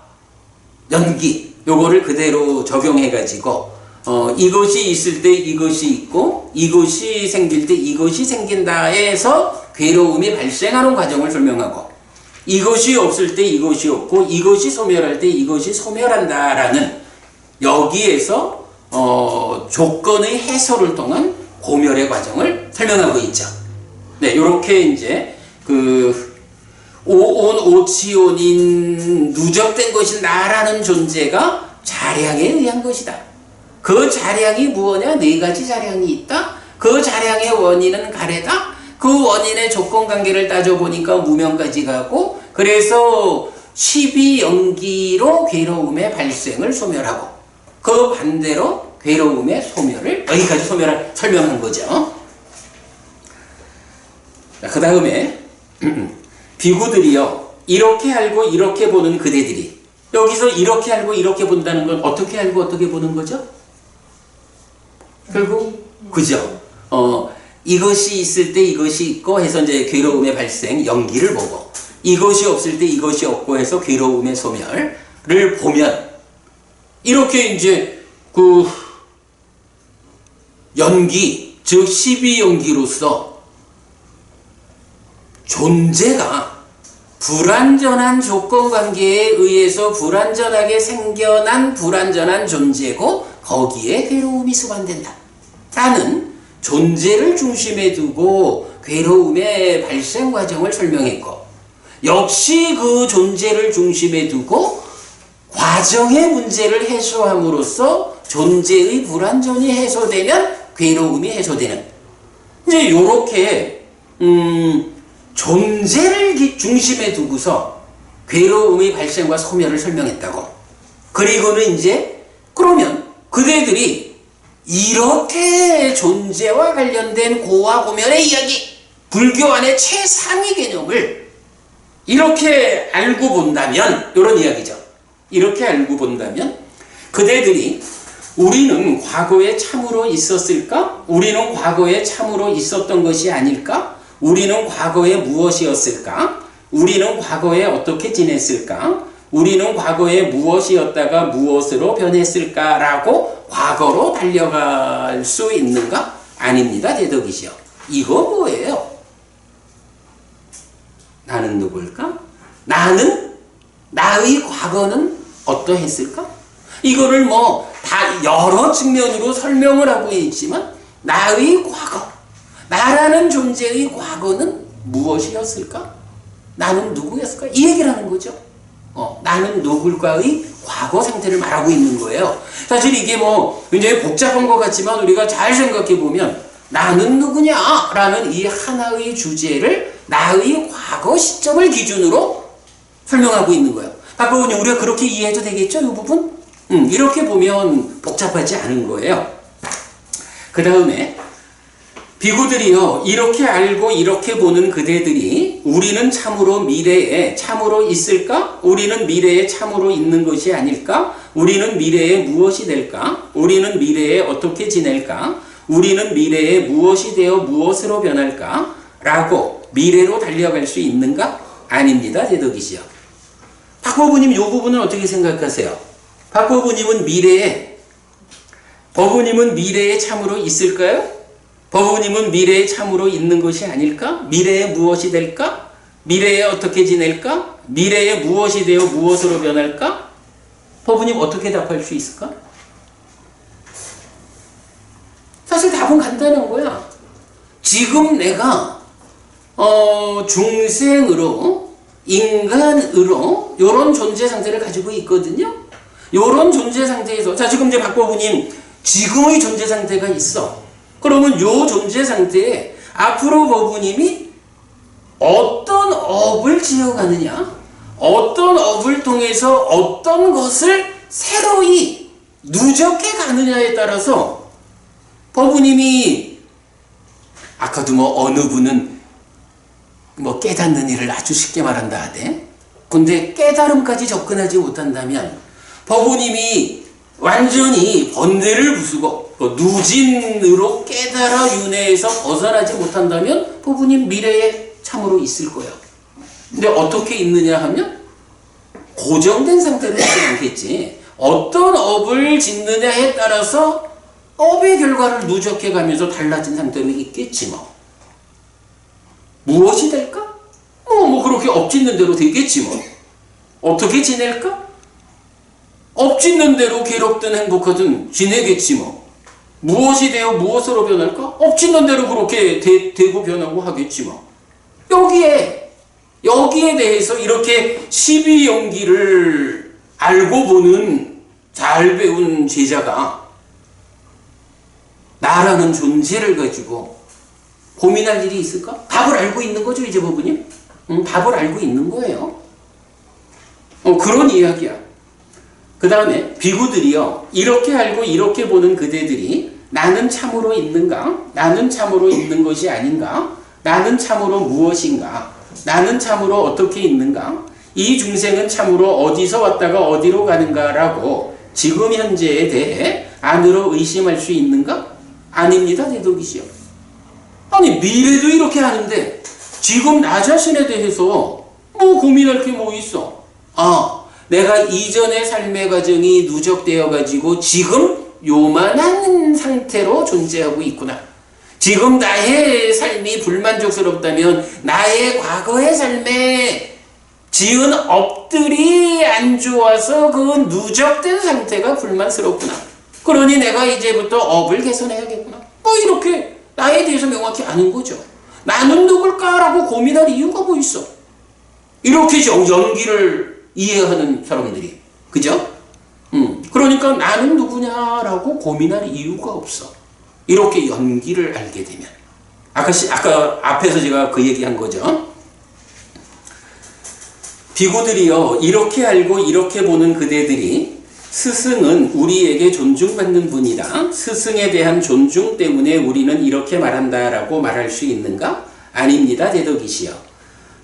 연기 요거를 그대로 적용해 가지고 이것이 있을 때 이것이 있고 이것이 생길 때 이것이 생긴다 해서 괴로움이 발생하는 과정을 설명하고 이것이 없을 때 이것이 없고 이것이 소멸할 때 이것이 소멸한다라는 여기에서 조건의 해소를 통한 고멸의 과정을 설명하고 있죠. 네, 요렇게 이제 오온 오치온인 누적된 것이 나라는 존재가 자량에 의한 것이다. 그 자량이 무엇이냐? 네 가지 자량이 있다. 그 자량의 원인은 가래다. 그 원인의 조건관계를 따져보니까 무명까지 가고 그래서 12연기로 괴로움의 발생을 소멸하고 그 반대로 괴로움의 소멸을 여기까지 소멸을 설명한 거죠. 그 다음에 비구들이요 이렇게 알고 이렇게 보는 그대들이 여기서 이렇게 알고 이렇게 본다는 건 어떻게 알고 어떻게 보는 거죠? 결국 그죠? 이것이 있을 때 이것이 있고 해서 이제 괴로움의 발생 연기를 보고 이것이 없을 때 이것이 없고 해서 괴로움의 소멸을 보면 이렇게 이제 그 연기 즉 12연기로서 존재가 불완전한 조건관계에 의해서 불완전하게 생겨난 불완전한 존재고 거기에 괴로움이 수반된다 라는 존재를 중심에 두고 괴로움의 발생 과정을 설명했고 역시 그 존재를 중심에 두고 과정의 문제를 해소함으로써 존재의 불완전이 해소되면 괴로움이 해소되는 이제 요렇게 존재를 중심에 두고서 괴로움의 발생과 소멸을 설명했다고. 그리고는 이제 그러면 그대들이 이렇게 존재와 관련된 고와 고멸의 이야기, 불교 안의 최상위 개념을 이렇게 알고 본다면 이런 이야기죠. 이렇게 알고 본다면 그대들이 우리는 과거에 참으로 있었을까? 우리는 과거에 참으로 있었던 것이 아닐까? 우리는 과거에 무엇이었을까? 우리는 과거에 어떻게 지냈을까? 우리는 과거에 무엇이었다가 무엇으로 변했을까라고 과거로 달려갈 수 있는가? 아닙니다. 대덕이시여. 이거 뭐예요? 나는 누굴까? 나의 과거는 어떠했을까? 이거를 뭐 다 여러 측면으로 설명을 하고 있지만 나의 과거, 나라는 존재의 과거는 무엇이었을까? 나는 누구였을까? 이 얘기를 하는 거죠. 나는 누굴까의 과거 상태를 말하고 있는 거예요. 사실 이게 뭐 굉장히 복잡한 것 같지만 우리가 잘 생각해 보면 나는 누구냐? 라는 이 하나의 주제를 나의 과거 시점을 기준으로 설명하고 있는 거예요. 박보은님 우리가 그렇게 이해해도 되겠죠? 이 부분? 이렇게 보면 복잡하지 않은 거예요. 그 다음에 비구들이요 이렇게 알고 이렇게 보는 그대들이 우리는 참으로 미래에 참으로 있을까? 우리는 미래에 참으로 있는 것이 아닐까? 우리는 미래에 무엇이 될까? 우리는 미래에 어떻게 지낼까? 우리는 미래에 무엇이 되어 무엇으로 변할까? 라고 미래로 달려갈 수 있는가? 아닙니다. 대덕이시여. 박보부님 이 부분은 어떻게 생각하세요? 박보부님은 버부님은 미래에 참으로 있을까요? 버부님은 미래에 참으로 있는 것이 아닐까? 미래에 무엇이 될까? 미래에 어떻게 지낼까? 미래에 무엇이 되어 무엇으로 변할까? 버부님 어떻게 답할 수 있을까? 사실 답은 간단한 거야. 지금 내가 중생으로 인간으로 이런 존재 상태를 가지고 있거든요. 이런 존재 상태에서 자 지금 이제 박보부님 지금의 존재 상태가 있어. 그러면 이 존재 상태에 앞으로 버부님이 어떤 업을 지어가느냐, 어떤 업을 통해서 어떤 것을 새로이 누적해 가느냐에 따라서 버부님이 아까도 뭐 어느 분은 뭐 깨닫는 일을 아주 쉽게 말한다 하대. 근데 깨달음까지 접근하지 못한다면 버부님이 완전히 번뇌를 부수고 누진으로 깨달아 윤회에서 벗어나지 못한다면 버부님 미래에 참으로 있을 거예요. 근데 어떻게 있느냐 하면 고정된 상태로 있지 않겠지. 어떤 업을 짓느냐에 따라서 업의 결과를 누적해 가면서 달라진 상태로 있겠지 뭐. 무엇이 될까? 뭐 그렇게 업 짓는 대로 되겠지 뭐. 어떻게 지낼까? 업 짓는 대로 괴롭든 행복하든 지내겠지 뭐. 무엇이 되어 무엇으로 변할까? 업 짓는 대로 그렇게 되고 변하고 하겠지 뭐. 여기에 대해서 이렇게 12연기를 알고 보는 잘 배운 제자가 나라는 존재를 가지고 고민할 일이 있을까? 답을 알고 있는 거죠, 이제 부부님? 답을 알고 있는 거예요. 그런 이야기야. 그 다음에 비구들이요, 이렇게 알고 이렇게 보는 그대들이 나는 참으로 있는가? 나는 참으로 있는 것이 아닌가? 나는 참으로 무엇인가? 나는 참으로 어떻게 있는가? 이 중생은 참으로 어디서 왔다가 어디로 가는가라고 지금 현재에 대해 안으로 의심할 수 있는가? 아닙니다, 대독이시여. 아니, 미래도 이렇게 하는데 지금 나 자신에 대해서 뭐 고민할 게 뭐 있어? 내가 이전의 삶의 과정이 누적되어 가지고 지금 요만한 상태로 존재하고 있구나. 지금 나의 삶이 불만족스럽다면 나의 과거의 삶에 지은 업들이 안 좋아서 그 누적된 상태가 불만스럽구나. 그러니 내가 이제부터 업을 개선해야겠구나. 뭐 이렇게 나에 대해서 명확히 아는 거죠. 나는 누굴까라고 고민할 이유가 뭐 있어? 이렇게 연기를 이해하는 사람들이, 그죠? 그러니까 나는 누구냐라고 고민할 이유가 없어. 이렇게 연기를 알게 되면. 아까 앞에서 제가 그 얘기한 거죠. 비구들이요, 이렇게 알고 이렇게 보는 그대들이 스승은 우리에게 존중받는 분이다. 스승에 대한 존중 때문에 우리는 이렇게 말한다라고 말할 수 있는가? 아닙니다, 대덕이시여.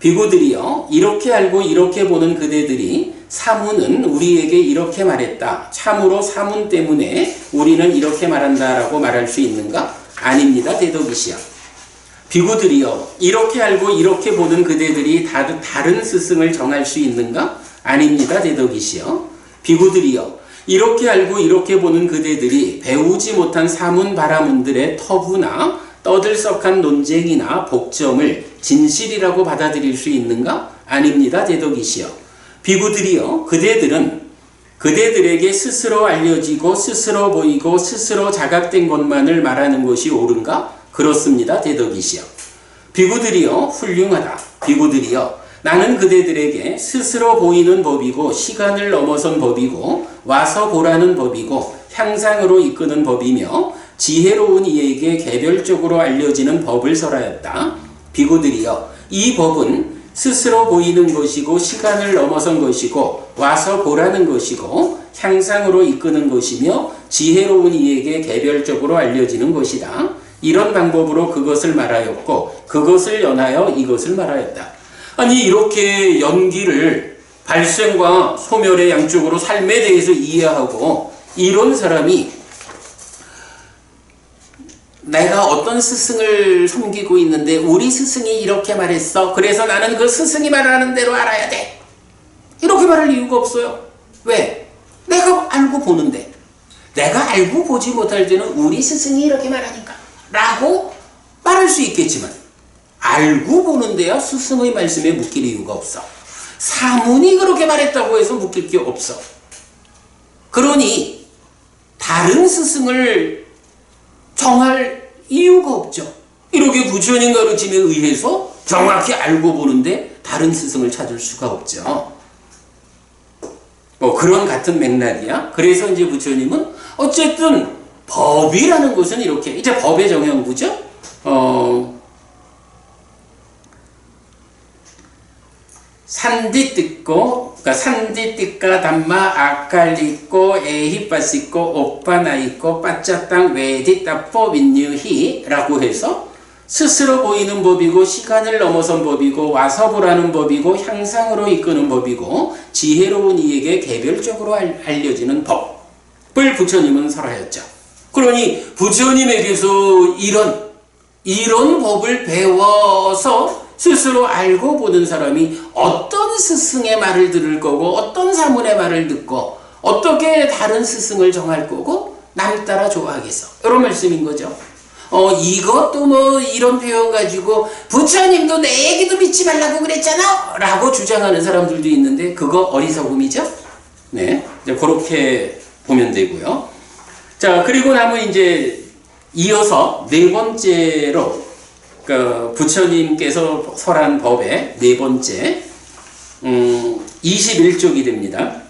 비구들이요, 이렇게 알고 이렇게 보는 그대들이 사문은 우리에게 이렇게 말했다. 참으로 사문 때문에 우리는 이렇게 말한다라고 말할 수 있는가? 아닙니다, 대덕이시여. 비구들이요, 이렇게 알고 이렇게 보는 그대들이 다른 스승을 정할 수 있는가? 아닙니다, 대덕이시여. 비구들이요, 이렇게 알고 이렇게 보는 그대들이 배우지 못한 사문 바라문들의 터부나 떠들썩한 논쟁이나 복점을 진실이라고 받아들일 수 있는가? 아닙니다, 대덕이시여. 비구들이요, 그대들에게 스스로 알려지고 스스로 보이고 스스로 자각된 것만을 말하는 것이 옳은가? 그렇습니다, 대덕이시여. 비구들이요, 훌륭하다. 비구들이요, 나는 그대들에게 스스로 보이는 법이고 시간을 넘어선 법이고 와서 보라는 법이고 향상으로 이끄는 법이며 지혜로운 이에게 개별적으로 알려지는 법을 설하였다. 비구들이여, 이 법은 스스로 보이는 것이고 시간을 넘어선 것이고 와서 보라는 것이고 향상으로 이끄는 것이며 지혜로운 이에게 개별적으로 알려지는 것이다. 이런 방법으로 그것을 말하였고 그것을 연하여 이것을 말하였다. 아니, 이렇게 연기를 발생과 소멸의 양쪽으로 삶에 대해서 이해하고 이런 사람이 내가 어떤 스승을 섬기고 있는데 우리 스승이 이렇게 말했어. 그래서 나는 그 스승이 말하는 대로 알아야 돼. 이렇게 말할 이유가 없어요. 왜? 내가 알고 보는데. 내가 알고 보지 못할 때는 우리 스승이 이렇게 말하니까 라고 말할 수 있겠지만 알고 보는데야 스승의 말씀에 묶일 이유가 없어. 사문이 그렇게 말했다고 해서 묶일 게 없어. 그러니 다른 스승을 정할 이유가 없죠. 이렇게 부처님 가르침에 의해서 정확히 알고 보는데 다른 스승을 찾을 수가 없죠. 그런 같은 맥락이야. 그래서 이제 부처님은 어쨌든 법이라는 것은 이렇게 이제 법의 정형구죠. 산디띠꼬, 그러니까 산디띠까 담마 아칼리꼬 에히빠시꼬 오빠나이꼬 빠짜땅 외디따포 민유히라고 해서 스스로 보이는 법이고 시간을 넘어선 법이고 와서 보라는 법이고 향상으로 이끄는 법이고 지혜로운 이에게 개별적으로 알려지는 법을 부처님은 설하였죠. 그러니 부처님에게서 이런 법을 배워서 스스로 알고 보는 사람이 어떤 스승의 말을 들을 거고 어떤 사문의 말을 듣고 어떻게 다른 스승을 정할 거고 남 따라 좋아하겠어. 이런 말씀인 거죠. 이것도 뭐 이런 표현 가지고 부처님도 내 얘기도 믿지 말라고 그랬잖아 라고 주장하는 사람들도 있는데 그거 어리석음이죠. 네, 이제 그렇게 보면 되고요. 자, 그리고 나면 이제 이어서 네 번째로 부처님께서 설한 법의 네 번째 21쪽이 됩니다.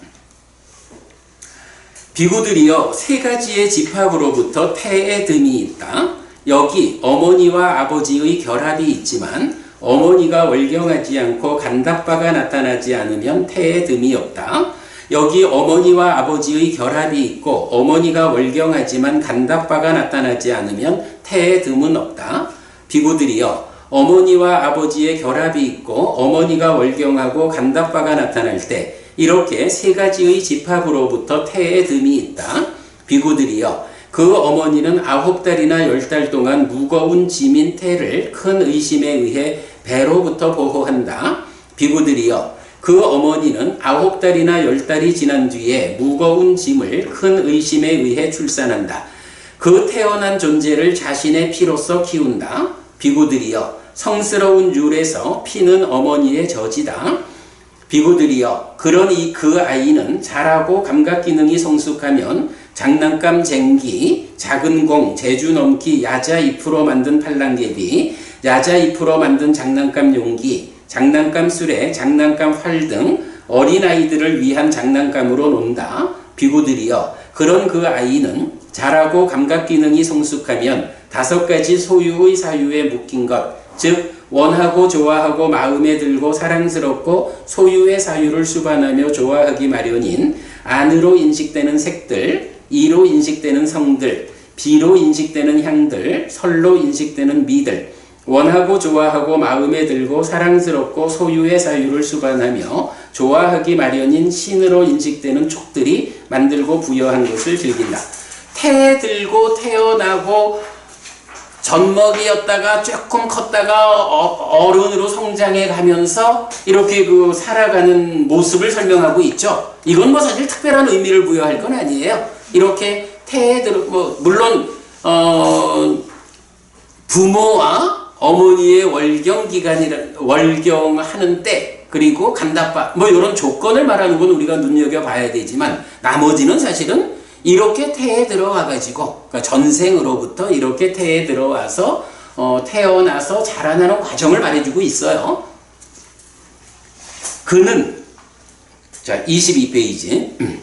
비구들이여, 세 가지의 집합으로부터 태의 듬이 있다. 여기 어머니와 아버지의 결합이 있지만 어머니가 월경하지 않고 간답바가 나타나지 않으면 태에 듬이 없다. 여기 어머니와 아버지의 결합이 있고 어머니가 월경하지만 간답바가 나타나지 않으면 태에 듬은 없다. 비구들이여, 어머니와 아버지의 결합이 있고 어머니가 월경하고 간답바가 나타날 때 이렇게 세 가지의 집합으로부터 태에 듬이 있다. 비구들이여, 그 어머니는 9달이나 10달 동안 무거운 짐인 태를 큰 의심에 의해 배로부터 보호한다. 비구들이여, 그 어머니는 9달이나 10달이 지난 뒤에 무거운 짐을 큰 의심에 의해 출산한다. 그 태어난 존재를 자신의 피로써 키운다. 비구들이여, 성스러운 율에서 피는 어머니의 저지다. 비구들이여, 그러니 그 아이는 자라고 감각기능이 성숙하면 장난감 쟁기, 작은 공, 제주 넘기, 야자 잎으로 만든 팔랑개비, 야자 잎으로 만든 장난감 용기, 장난감 수레, 장난감 활 등 어린아이들을 위한 장난감으로 논다. 비구들이여, 그런 그 아이는 자라고 감각기능이 성숙하면 5가지 소유의 사유에 묶인 것, 즉 원하고 좋아하고 마음에 들고 사랑스럽고 소유의 사유를 수반하며 좋아하기 마련인 안으로 인식되는 색들, 이로 인식되는 성들, 비로 인식되는 향들, 설로 인식되는 미들, 원하고 좋아하고 마음에 들고 사랑스럽고 소유의 사유를 수반하며 좋아하기 마련인 신으로 인식되는 촉들이 만들고 부여한 것을 즐긴다. 태 들고 태어나고 젖먹이였다가 조금 컸다가 어른으로 성장해 가면서 이렇게 그 살아가는 모습을 설명하고 있죠. 이건 뭐 사실 특별한 의미를 부여할 건 아니에요. 이렇게 태에 들고, 물론 부모와 어머니의 월경하는 때, 그리고 간답바, 뭐 이런 조건을 말하는 건 우리가 눈여겨봐야 되지만, 나머지는 사실은 이렇게 태에 들어와가지고, 그러니까 전생으로부터 이렇게 태에 들어와서, 태어나서 자라나는 과정을 말해주고 있어요. 그는, 자, 22페이지.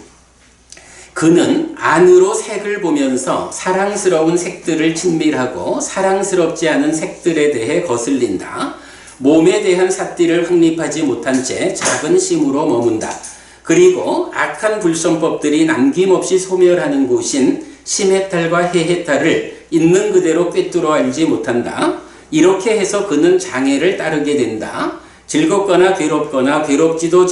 그는 안으로 색을 보면서 사랑스러운 색들을 친밀하고 사랑스럽지 않은 색들에 대해 거슬린다. 몸에 대한 삿띠를 확립하지 못한 채 작은 심으로 머문다. 그리고 악한 불선법들이 남김없이 소멸하는 곳인 심해탈과 해해탈을 있는 그대로 꿰뚫어 알지 못한다. 이렇게 해서 그는 장애를 따르게 된다. 즐겁거나 괴롭거나 괴롭지도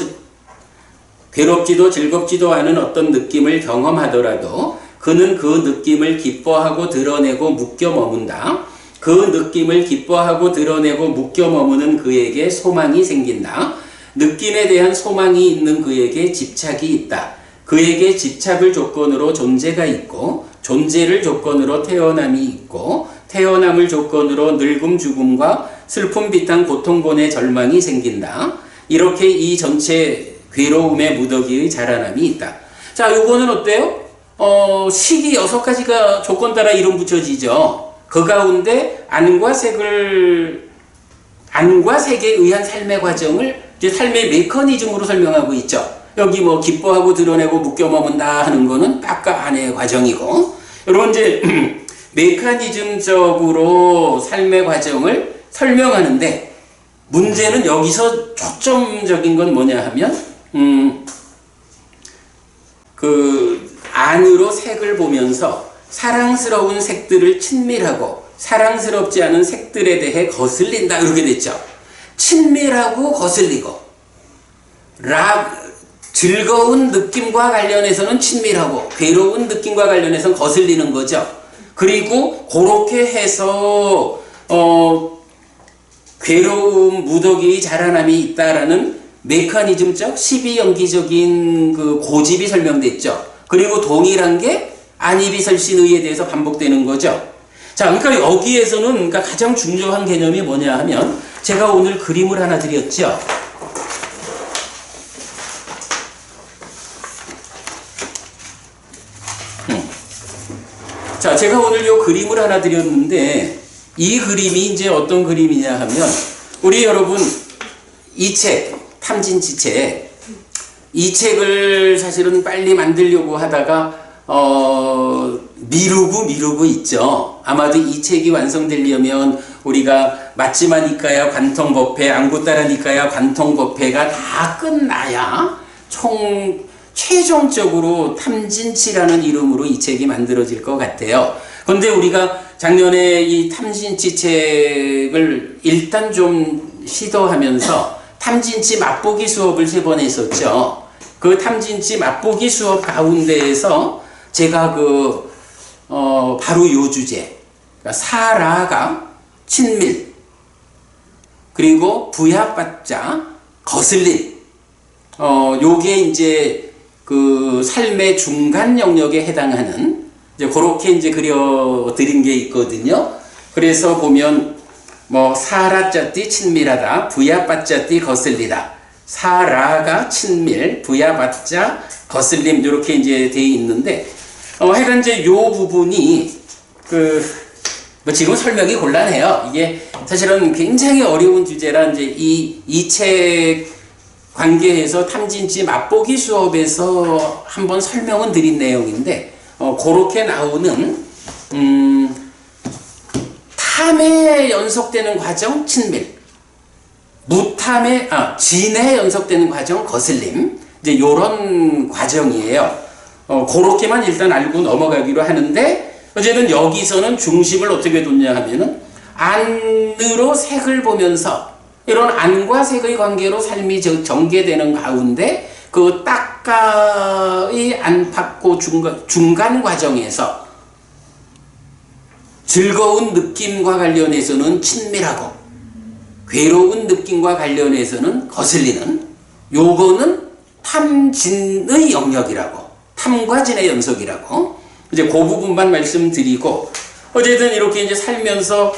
즐겁지도 않은 어떤 느낌을 경험하더라도 그는 그 느낌을 기뻐하고 드러내고 묶여 머문다. 그 느낌을 기뻐하고 드러내고 묶여 머무는 그에게 소망이 생긴다. 느낌에 대한 소망이 있는 그에게 집착이 있다. 그에게 집착을 조건으로 존재가 있고, 존재를 조건으로 태어남이 있고, 태어남을 조건으로 늙음 죽음과 슬픔 비탄 고통곤의 절망이 생긴다. 이렇게 이 전체 괴로움의 무더기의 자라남이 있다. 자, 요거는 어때요? 식이 6가지가 조건 따라 이름 붙여지죠. 그 가운데 안과 색에 의한 삶의 과정을 이제 삶의 메커니즘으로 설명하고 있죠. 여기 뭐 기뻐하고 드러내고 묶여 머문다 하는 거는 아까 안의 과정이고, 여러분 이제 메커니즘적으로 삶의 과정을 설명하는데, 문제는 여기서 초점적인 건 뭐냐 하면 그 안으로 색을 보면서 사랑스러운 색들을 친밀하고 사랑스럽지 않은 색들에 대해 거슬린다, 이렇게 됐죠. 친밀하고 거슬리고, 즐거운 느낌과 관련해서는 친밀하고 괴로운 느낌과 관련해서는 거슬리는 거죠. 그리고 그렇게 해서 괴로움, 무더기의 자라남이 있다라는 메커니즘적, 12연기적인 그 고집이 설명됐죠. 그리고 동일한 게 안이비설신의에 대해서 반복되는 거죠. 자, 그러니까 여기에서는 그러니까 가장 중요한 개념이 뭐냐 하면, 제가 오늘 그림을 하나 드렸죠. 자, 제가 오늘 요 그림을 하나 드렸는데, 이 그림이 이제 어떤 그림이냐 하면, 우리 여러분 이 책, 탐진지책, 이 책을 사실은 빨리 만들려고 하다가 미루고 있죠. 아마도 이 책이 완성되려면 우리가 맞지만 이까야 관통법회, 안구따라 니까야 관통법회가 다 끝나야 최종적으로 탐진치라는 이름으로 이 책이 만들어질 것 같아요. 그런데 우리가 작년에 이 탐진치 책을 일단 좀 시도하면서 탐진치 맛보기 수업을 3번 했었죠. 그 탐진치 맛보기 수업 가운데에서 제가 바로 요 주제, 그러니까 사라가 친밀, 그리고 부야받자 거슬림, 요게 이제 그 삶의 중간 영역에 해당하는 이제 그렇게 이제 그려드린 게 있거든요. 그래서 보면 뭐 사라짜띠 친밀하다, 부야받자띠 거슬리다, 사라가 친밀, 부야받자 거슬림 이렇게 이제 돼 있는데 하여간 이제 요 부분이 뭐 지금 설명이 곤란해요. 이게 사실은 굉장히 어려운 주제라 이제 이 책 관계해서 탐진치 맛보기 수업에서 한번 설명은 드린 내용인데 그렇게 나오는 탐에 연속되는 과정 친밀, 진에 연속되는 과정 거슬림, 이제 요런 과정이에요. 그렇게만 일단 알고 넘어가기로 하는데 어쨌든 여기서는 중심을 어떻게 뒀냐 하면은 안으로 색을 보면서 이런 안과 색의 관계로 삶이 전개되는 가운데 그 딱가의 안팎고 중간 과정에서 즐거운 느낌과 관련해서는 친밀하고 괴로운 느낌과 관련해서는 거슬리는, 요거는 탐진의 영역이라고, 탐과 진의 연속이라고 이제 그 부분만 말씀드리고, 어쨌든 이렇게 이제 살면서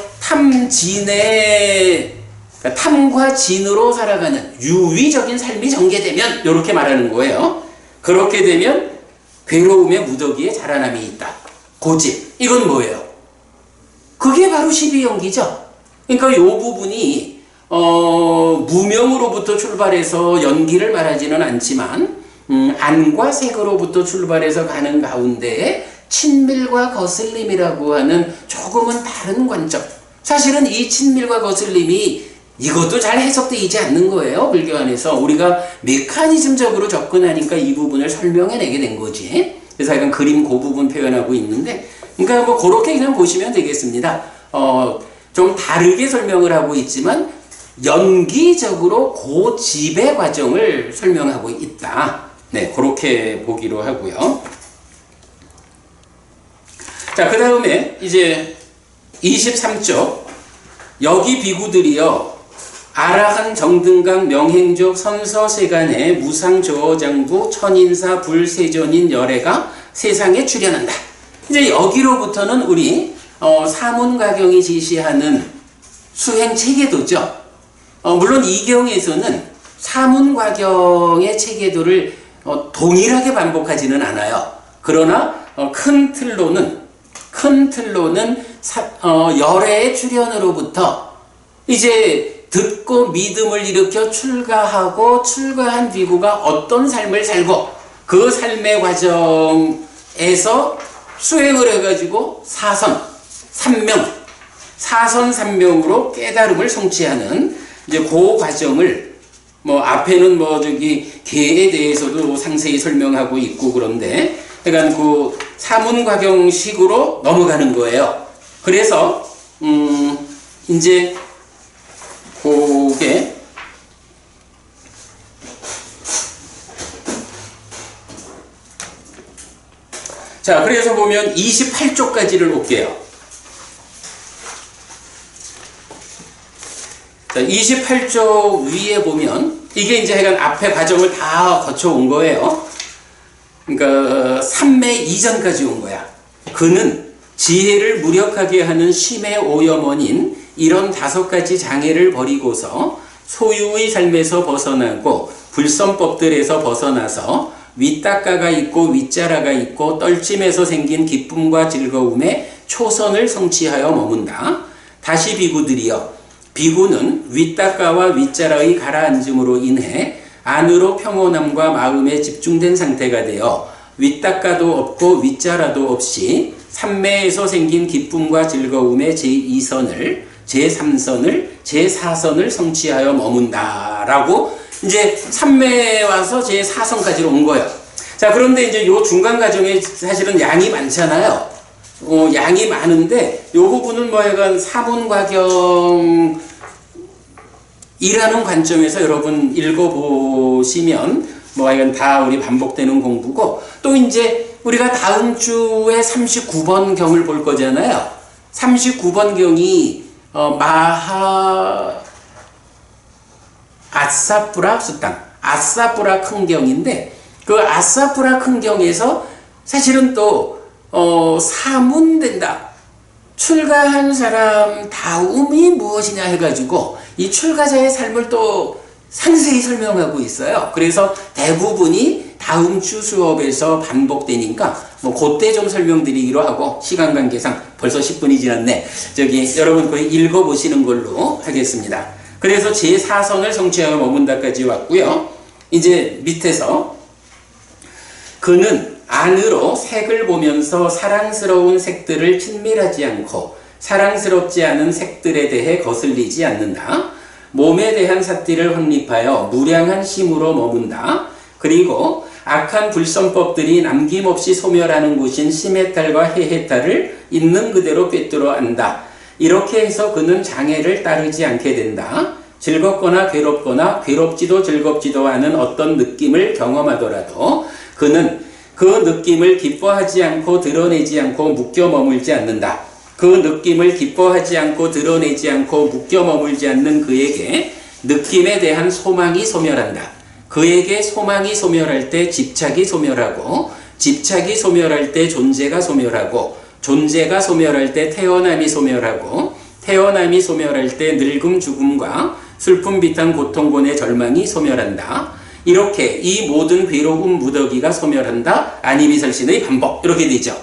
탐과 진으로 살아가는 유위적인 삶이 전개되면 이렇게 말하는 거예요. 그렇게 되면 괴로움의 무더기에 자라남이 있다. 고집. 이건 뭐예요? 그게 바로 12연기죠. 그러니까 이 부분이 무명으로부터 출발해서 연기를 말하지는 않지만 안과 색으로부터 출발해서 가는 가운데 친밀과 거슬림이라고 하는 조금은 다른 관점. 사실은 이 친밀과 거슬림이 이것도 잘 해석되지 않는 거예요. 불교 안에서 우리가 메커니즘적으로 접근하니까 이 부분을 설명해내게 된 거지. 그래서 약간 그림 그 부분 표현하고 있는데, 그러니까 뭐 그렇게 그냥 보시면 되겠습니다. 좀 다르게 설명을 하고 있지만 연기적으로 그 지배 과정을 설명하고 있다. 네, 그렇게 보기로 하고요. 자, 그 다음에 이제 23쪽. 여기 비구들이요, 아라한 정등강 명행족 선서세간의 무상조어장부 천인사 불세전인 열애가 세상에 출현한다. 이제 여기로부터는 우리 사문가경이 제시하는 수행 체계도죠. 물론 이 경에서는 사문가경의 체계도를 동일하게 반복하지는 않아요. 그러나 큰 틀로는 열애의 출현으로부터 이제 듣고 믿음을 일으켜 출가하고 출가한 비구가 어떤 삶을 살고 그 삶의 과정에서 수행을 해가지고 사선삼명으로 깨달음을 성취하는 이제 그 과정을 뭐 앞에는 개에 대해서도 상세히 설명하고 있고 그런데 그러니까 그 사문과경식으로 넘어가는 거예요. 그래서 이제 그게 자, 그래서 보면 28쪽까지를 볼게요. 자, 28쪽 위에 보면 이게 이제 약간 앞에 과정을 다 거쳐온 거예요. 그러니까 삼매 이전까지 온 거야. 그는 지혜를 무력하게 하는 심의 오염원인 이런 5가지 장애를 버리고서 소유의 삶에서 벗어나고 불선법들에서 벗어나서 윗닦아가 있고 윗자라가 있고 떨짐에서 생긴 기쁨과 즐거움에 초선을 성취하여 머문다. 다시 비구들이여, 비구는 윗닦아와 윗자라의 가라앉음으로 인해 안으로 평온함과 마음에 집중된 상태가 되어 윗닦아도 없고 윗자라도 없이 삼매에서 생긴 기쁨과 즐거움의 제2선을 제3선을 제4선을 성취하여 머문다라고 이제 3매에 와서 제4선까지로 온 거예요. 자, 그런데 이제 요 중간 과정에 사실은 양이 많잖아요. 양이 많은데 요 부분은 뭐 약간 사문과경이라는 관점에서 여러분 읽어보시면 뭐 약간 다 우리 반복되는 공부고, 또 이제 우리가 다음 주에 39번 경을 볼 거잖아요. 39번 경이 아사프라 수탄, 아사프라 큰 경인데, 그 아사프라 큰 경에서 사실은 또 사문된다. 출가한 사람 다음이 무엇이냐 해가지고 이 출가자의 삶을 또 상세히 설명하고 있어요. 그래서 대부분이 다음 주 수업에서 반복되니까 뭐 그때 좀 설명드리기로 하고, 시간 관계상 벌써 10분이 지났네. 여러분 거의 읽어보시는 걸로 하겠습니다. 그래서 제4선을 성취하여 머문다까지 왔고요. 이제 밑에서 그는 안으로 색을 보면서 사랑스러운 색들을 친밀하지 않고 사랑스럽지 않은 색들에 대해 거슬리지 않는다. 몸에 대한 삿띠를 확립하여 무량한 힘으로 머문다. 그리고 악한 불선법들이 남김없이 소멸하는 곳인 심해탈과 해해탈을 있는 그대로 꿰뚫어 안다. 이렇게 해서 그는 장애를 따르지 않게 된다. 즐겁거나 괴롭거나 괴롭지도 즐겁지도 않은 어떤 느낌을 경험하더라도 그는 그 느낌을 기뻐하지 않고 드러내지 않고 묶여 머물지 않는다. 그 느낌을 기뻐하지 않고 드러내지 않고 묶여 머물지 않는 그에게 느낌에 대한 소망이 소멸한다. 그에게 소망이 소멸할 때 집착이 소멸하고, 집착이 소멸할 때 존재가 소멸하고, 존재가 소멸할 때 태어남이 소멸하고, 태어남이 소멸할 때 늙음 죽음과 슬픔 비탄 고통곤의 절망이 소멸한다. 이렇게 이 모든 괴로움 무더기가 소멸한다. 안이비설신의 반복. 이렇게 되죠.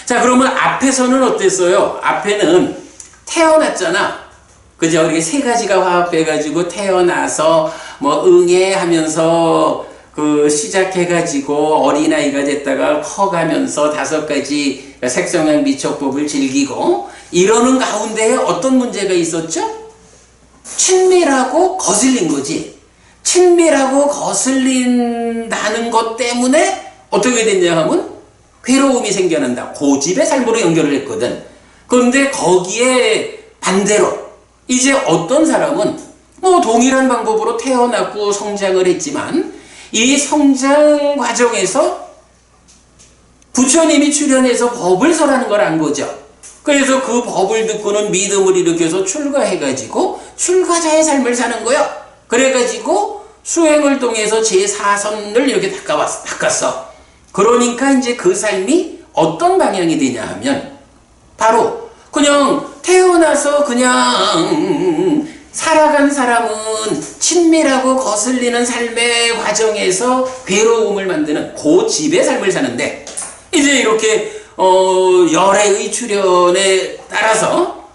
자, 그러면 앞에서는 어땠어요? 앞에는 태어났잖아. 그죠? 이렇게 세 가지가 화합해가지고 태어나서 뭐 응애하면서 그 시작해가지고 어린아이가 됐다가 커가면서 5가지 색성향 미촉법을 즐기고 이러는 가운데에 어떤 문제가 있었죠? 친밀하고 거슬린 거지. 친밀하고 거슬린다는 것 때문에 어떻게 됐냐 하면 괴로움이 생겨난다. 고집의 삶으로 연결을 했거든. 그런데 거기에 반대로 이제 어떤 사람은 뭐 동일한 방법으로 태어났고 성장을 했지만 이 성장 과정에서 부처님이 출현해서 법을 설하는 걸 안 거죠. 그래서 그 법을 듣고는 믿음을 일으켜서 출가해가지고 출가자의 삶을 사는 거야. 그래가지고 수행을 통해서 제4선을 이렇게 닦았어. 그러니까 이제 그 삶이 어떤 방향이 되냐 하면 바로 그냥 태어나서 그냥 살아간 사람은 친밀하고 거슬리는 삶의 과정에서 괴로움을 만드는 고집의 삶을 사는데, 이제 이렇게 열애의 출현에 따라서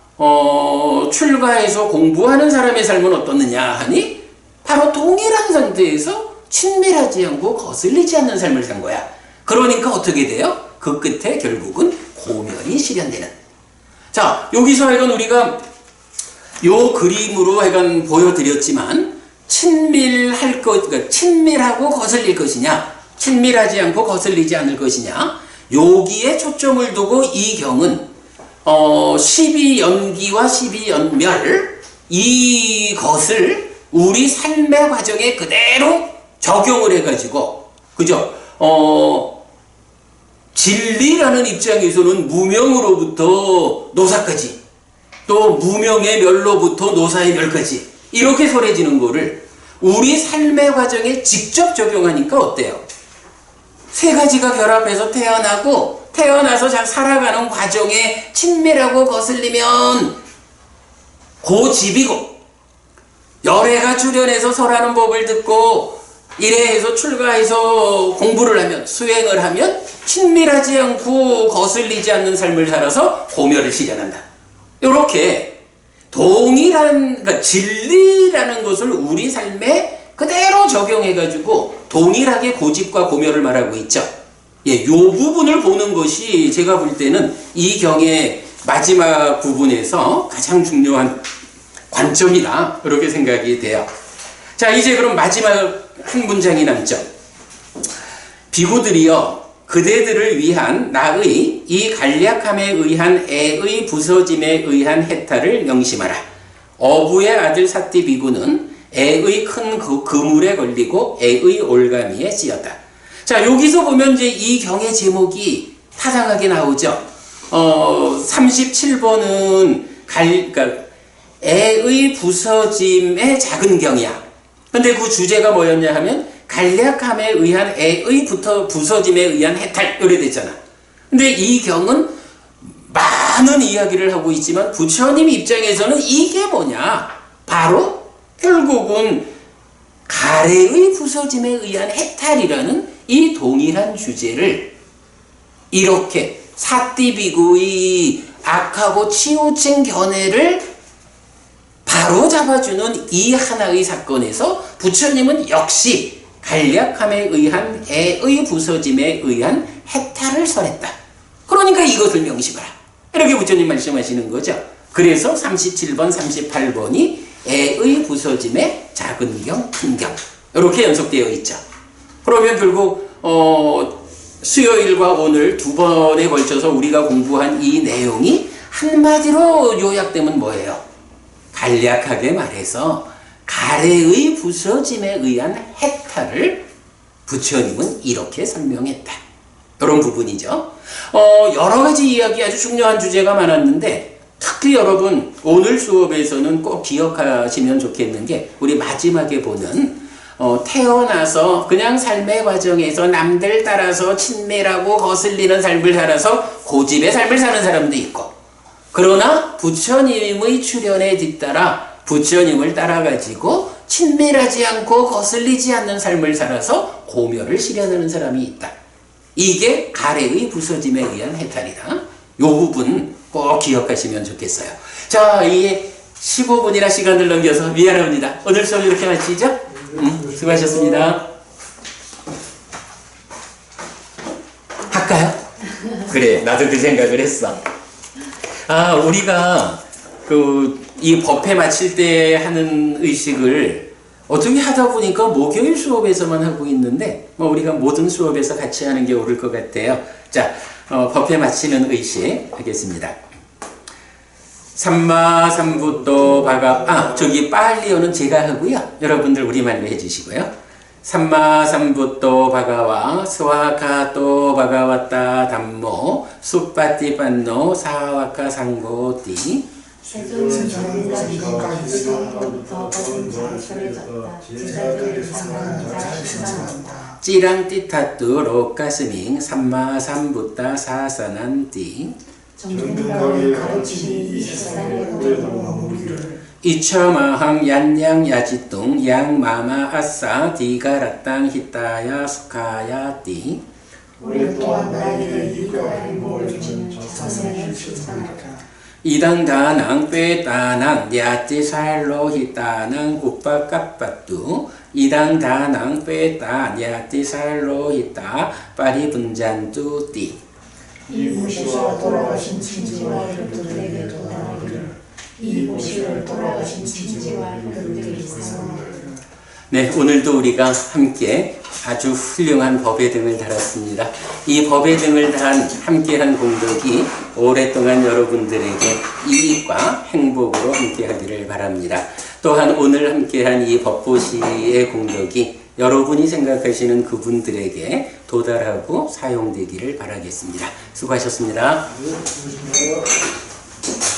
출가해서 공부하는 사람의 삶은 어떻느냐 하니 바로 동일한 상태에서 친밀하지 않고 거슬리지 않는 삶을 산 거야. 그러니까 어떻게 돼요? 그 끝에 결국은 고면이 실현되는. 자, 여기서 하여간 우리가 요 그림으로 하여간 보여드렸지만 그러니까 친밀하고 거슬릴 것이냐, 친밀하지 않고 거슬리지 않을 것이냐, 여기에 초점을 두고 이 경은 12연기와 12연멸 이것을 우리 삶의 과정에 그대로 적용을 해가지고, 그죠? 진리라는 입장에서는 무명으로부터 노사까지, 또 무명의 멸로부터 노사의 멸까지 이렇게 설해지는 거를 우리 삶의 과정에 직접 적용하니까 어때요? 세 가지가 결합해서 태어나서 잘 살아가는 과정에 친밀하고 거슬리면 고집이고, 열애가 출현해서 설하는 법을 듣고 이래해서 출가해서 공부를 하면, 수행을 하면 친밀하지 않고 거슬리지 않는 삶을 살아서 고멸을 실현한다. 이렇게 동일한, 그러니까 진리라는 것을 우리 삶에 그대로 적용해가지고 동일하게 고집과 고멸을 말하고 있죠. 예, 요 부분을 보는 것이 제가 볼 때는 이 경의 마지막 부분에서 가장 중요한 관점이다. 그렇게 생각이 돼요. 자, 이제 그럼 마지막 한 문장이 남죠. 비구들이여 그대들을 위한 나의 이 간략함에 의한 애의 부서짐에 의한 해탈을 명심하라. 어부의 아들 삿디 비구는 애의 큰 그물에 걸리고 애의 올가미에 씌었다. 자, 여기서 보면 이제 이 경의 제목이 타당하게 나오죠. 37번은 그러니까 애의 부서짐의 작은 경이야. 근데 그 주제가 뭐였냐 하면 간략함에 의한 애의 부서짐에 의한 해탈 이래 됐잖아. 근데 이 경은 많은 이야기를 하고 있지만 부처님 입장에서는 이게 뭐냐? 바로 결국은 가래의 부서짐에 의한 해탈이라는 이 동일한 주제를 이렇게 삿디비구의 악하고 치우친 견해를 바로 잡아주는 이 하나의 사건에서 부처님은 역시 간략함에 의한 애의 부서짐에 의한 해탈을 설했다. 그러니까 이것을 명심하라. 이렇게 부처님 말씀하시는 거죠. 그래서 37번, 38번이 애의 부서짐의 작은 경, 큰 경 이렇게 연속되어 있죠. 그러면 결국 수요일과 오늘 두 번에 걸쳐서 우리가 공부한 이 내용이 한마디로 요약되면 뭐예요? 간략하게 말해서 가래의 부서짐에 의한 해탈을 부처님은 이렇게 설명했다. 이런 부분이죠. 여러 가지 이야기 아주 중요한 주제가 많았는데 특히 여러분 오늘 수업에서는 꼭 기억하시면 좋겠는 게 우리 마지막에 보는 태어나서 그냥 삶의 과정에서 남들 따라서 친밀하고 거슬리는 삶을 살아서 고집의 삶을 사는 사람도 있고 그러나 부처님의 출현에 뒤따라 부처님을 따라가지고 친밀하지 않고 거슬리지 않는 삶을 살아서 고멸을 실현하는 사람이 있다. 이게 가래의 부서짐에 의한 해탈이다. 요 부분 꼭 기억하시면 좋겠어요. 자, 이게 15분이나 시간을 넘겨서 미안합니다. 오늘 수업 이렇게 마치죠? 수고하셨습니다. 할까요? 그래, 나도 그 생각을 했어. 우리가 이 법회 마칠 때 하는 의식을 어떻게 하다 보니까 목요일 수업에서만 하고 있는데 우리가 모든 수업에서 같이 하는 게 옳을 것 같아요. 자, 법회 마치는 의식 하겠습니다. 삼마삼부또 바가 저기 빨리어는 제가 하고요. 여러분들 우리말로 해주시고요. 삼마삼부또 바가와 스와카또 바가와따 담모 수빠띠빤노 사와카 상고띠 세존은 전까지 시작부터 거듭 잘해졌다. 제자들이 상관을 잘 실천한다. 찌랑띠타뚜 로까스밍 삼마삼부따 사사난띠 정등각의 가르침이 이 세상에 묻어나온 우리를 이처마항 얀양 야지뚱 양마마 아싸 디가라땅 히타야 수카야 띠 우리 또한 나에게 이익과 행복을 주는 자선을 실천하라. 이당다낭 빼다낭 야띠살로 히타낭 우빠까빠뚜 이당다낭 빼다 야띠살로 히타 빠리분잔뚜띠 이 무시와 돌아가신 친지와 혈들에게 도달하기를 이 무시를 돌아가신 친지와 혈들에게 사용하기를. 네, 오늘도 우리가 함께 아주 훌륭한 법의 등을 달았습니다. 이 법의 등을 단 함께한 공덕이 오랫동안 여러분들에게 이익과 행복으로 함께하기를 바랍니다. 또한 오늘 함께한 이 법보시의 공덕이 여러분이 생각하시는 그분들에게 도달하고 사용되기를 바라겠습니다. 수고하셨습니다. 네, 수고하셨습니다.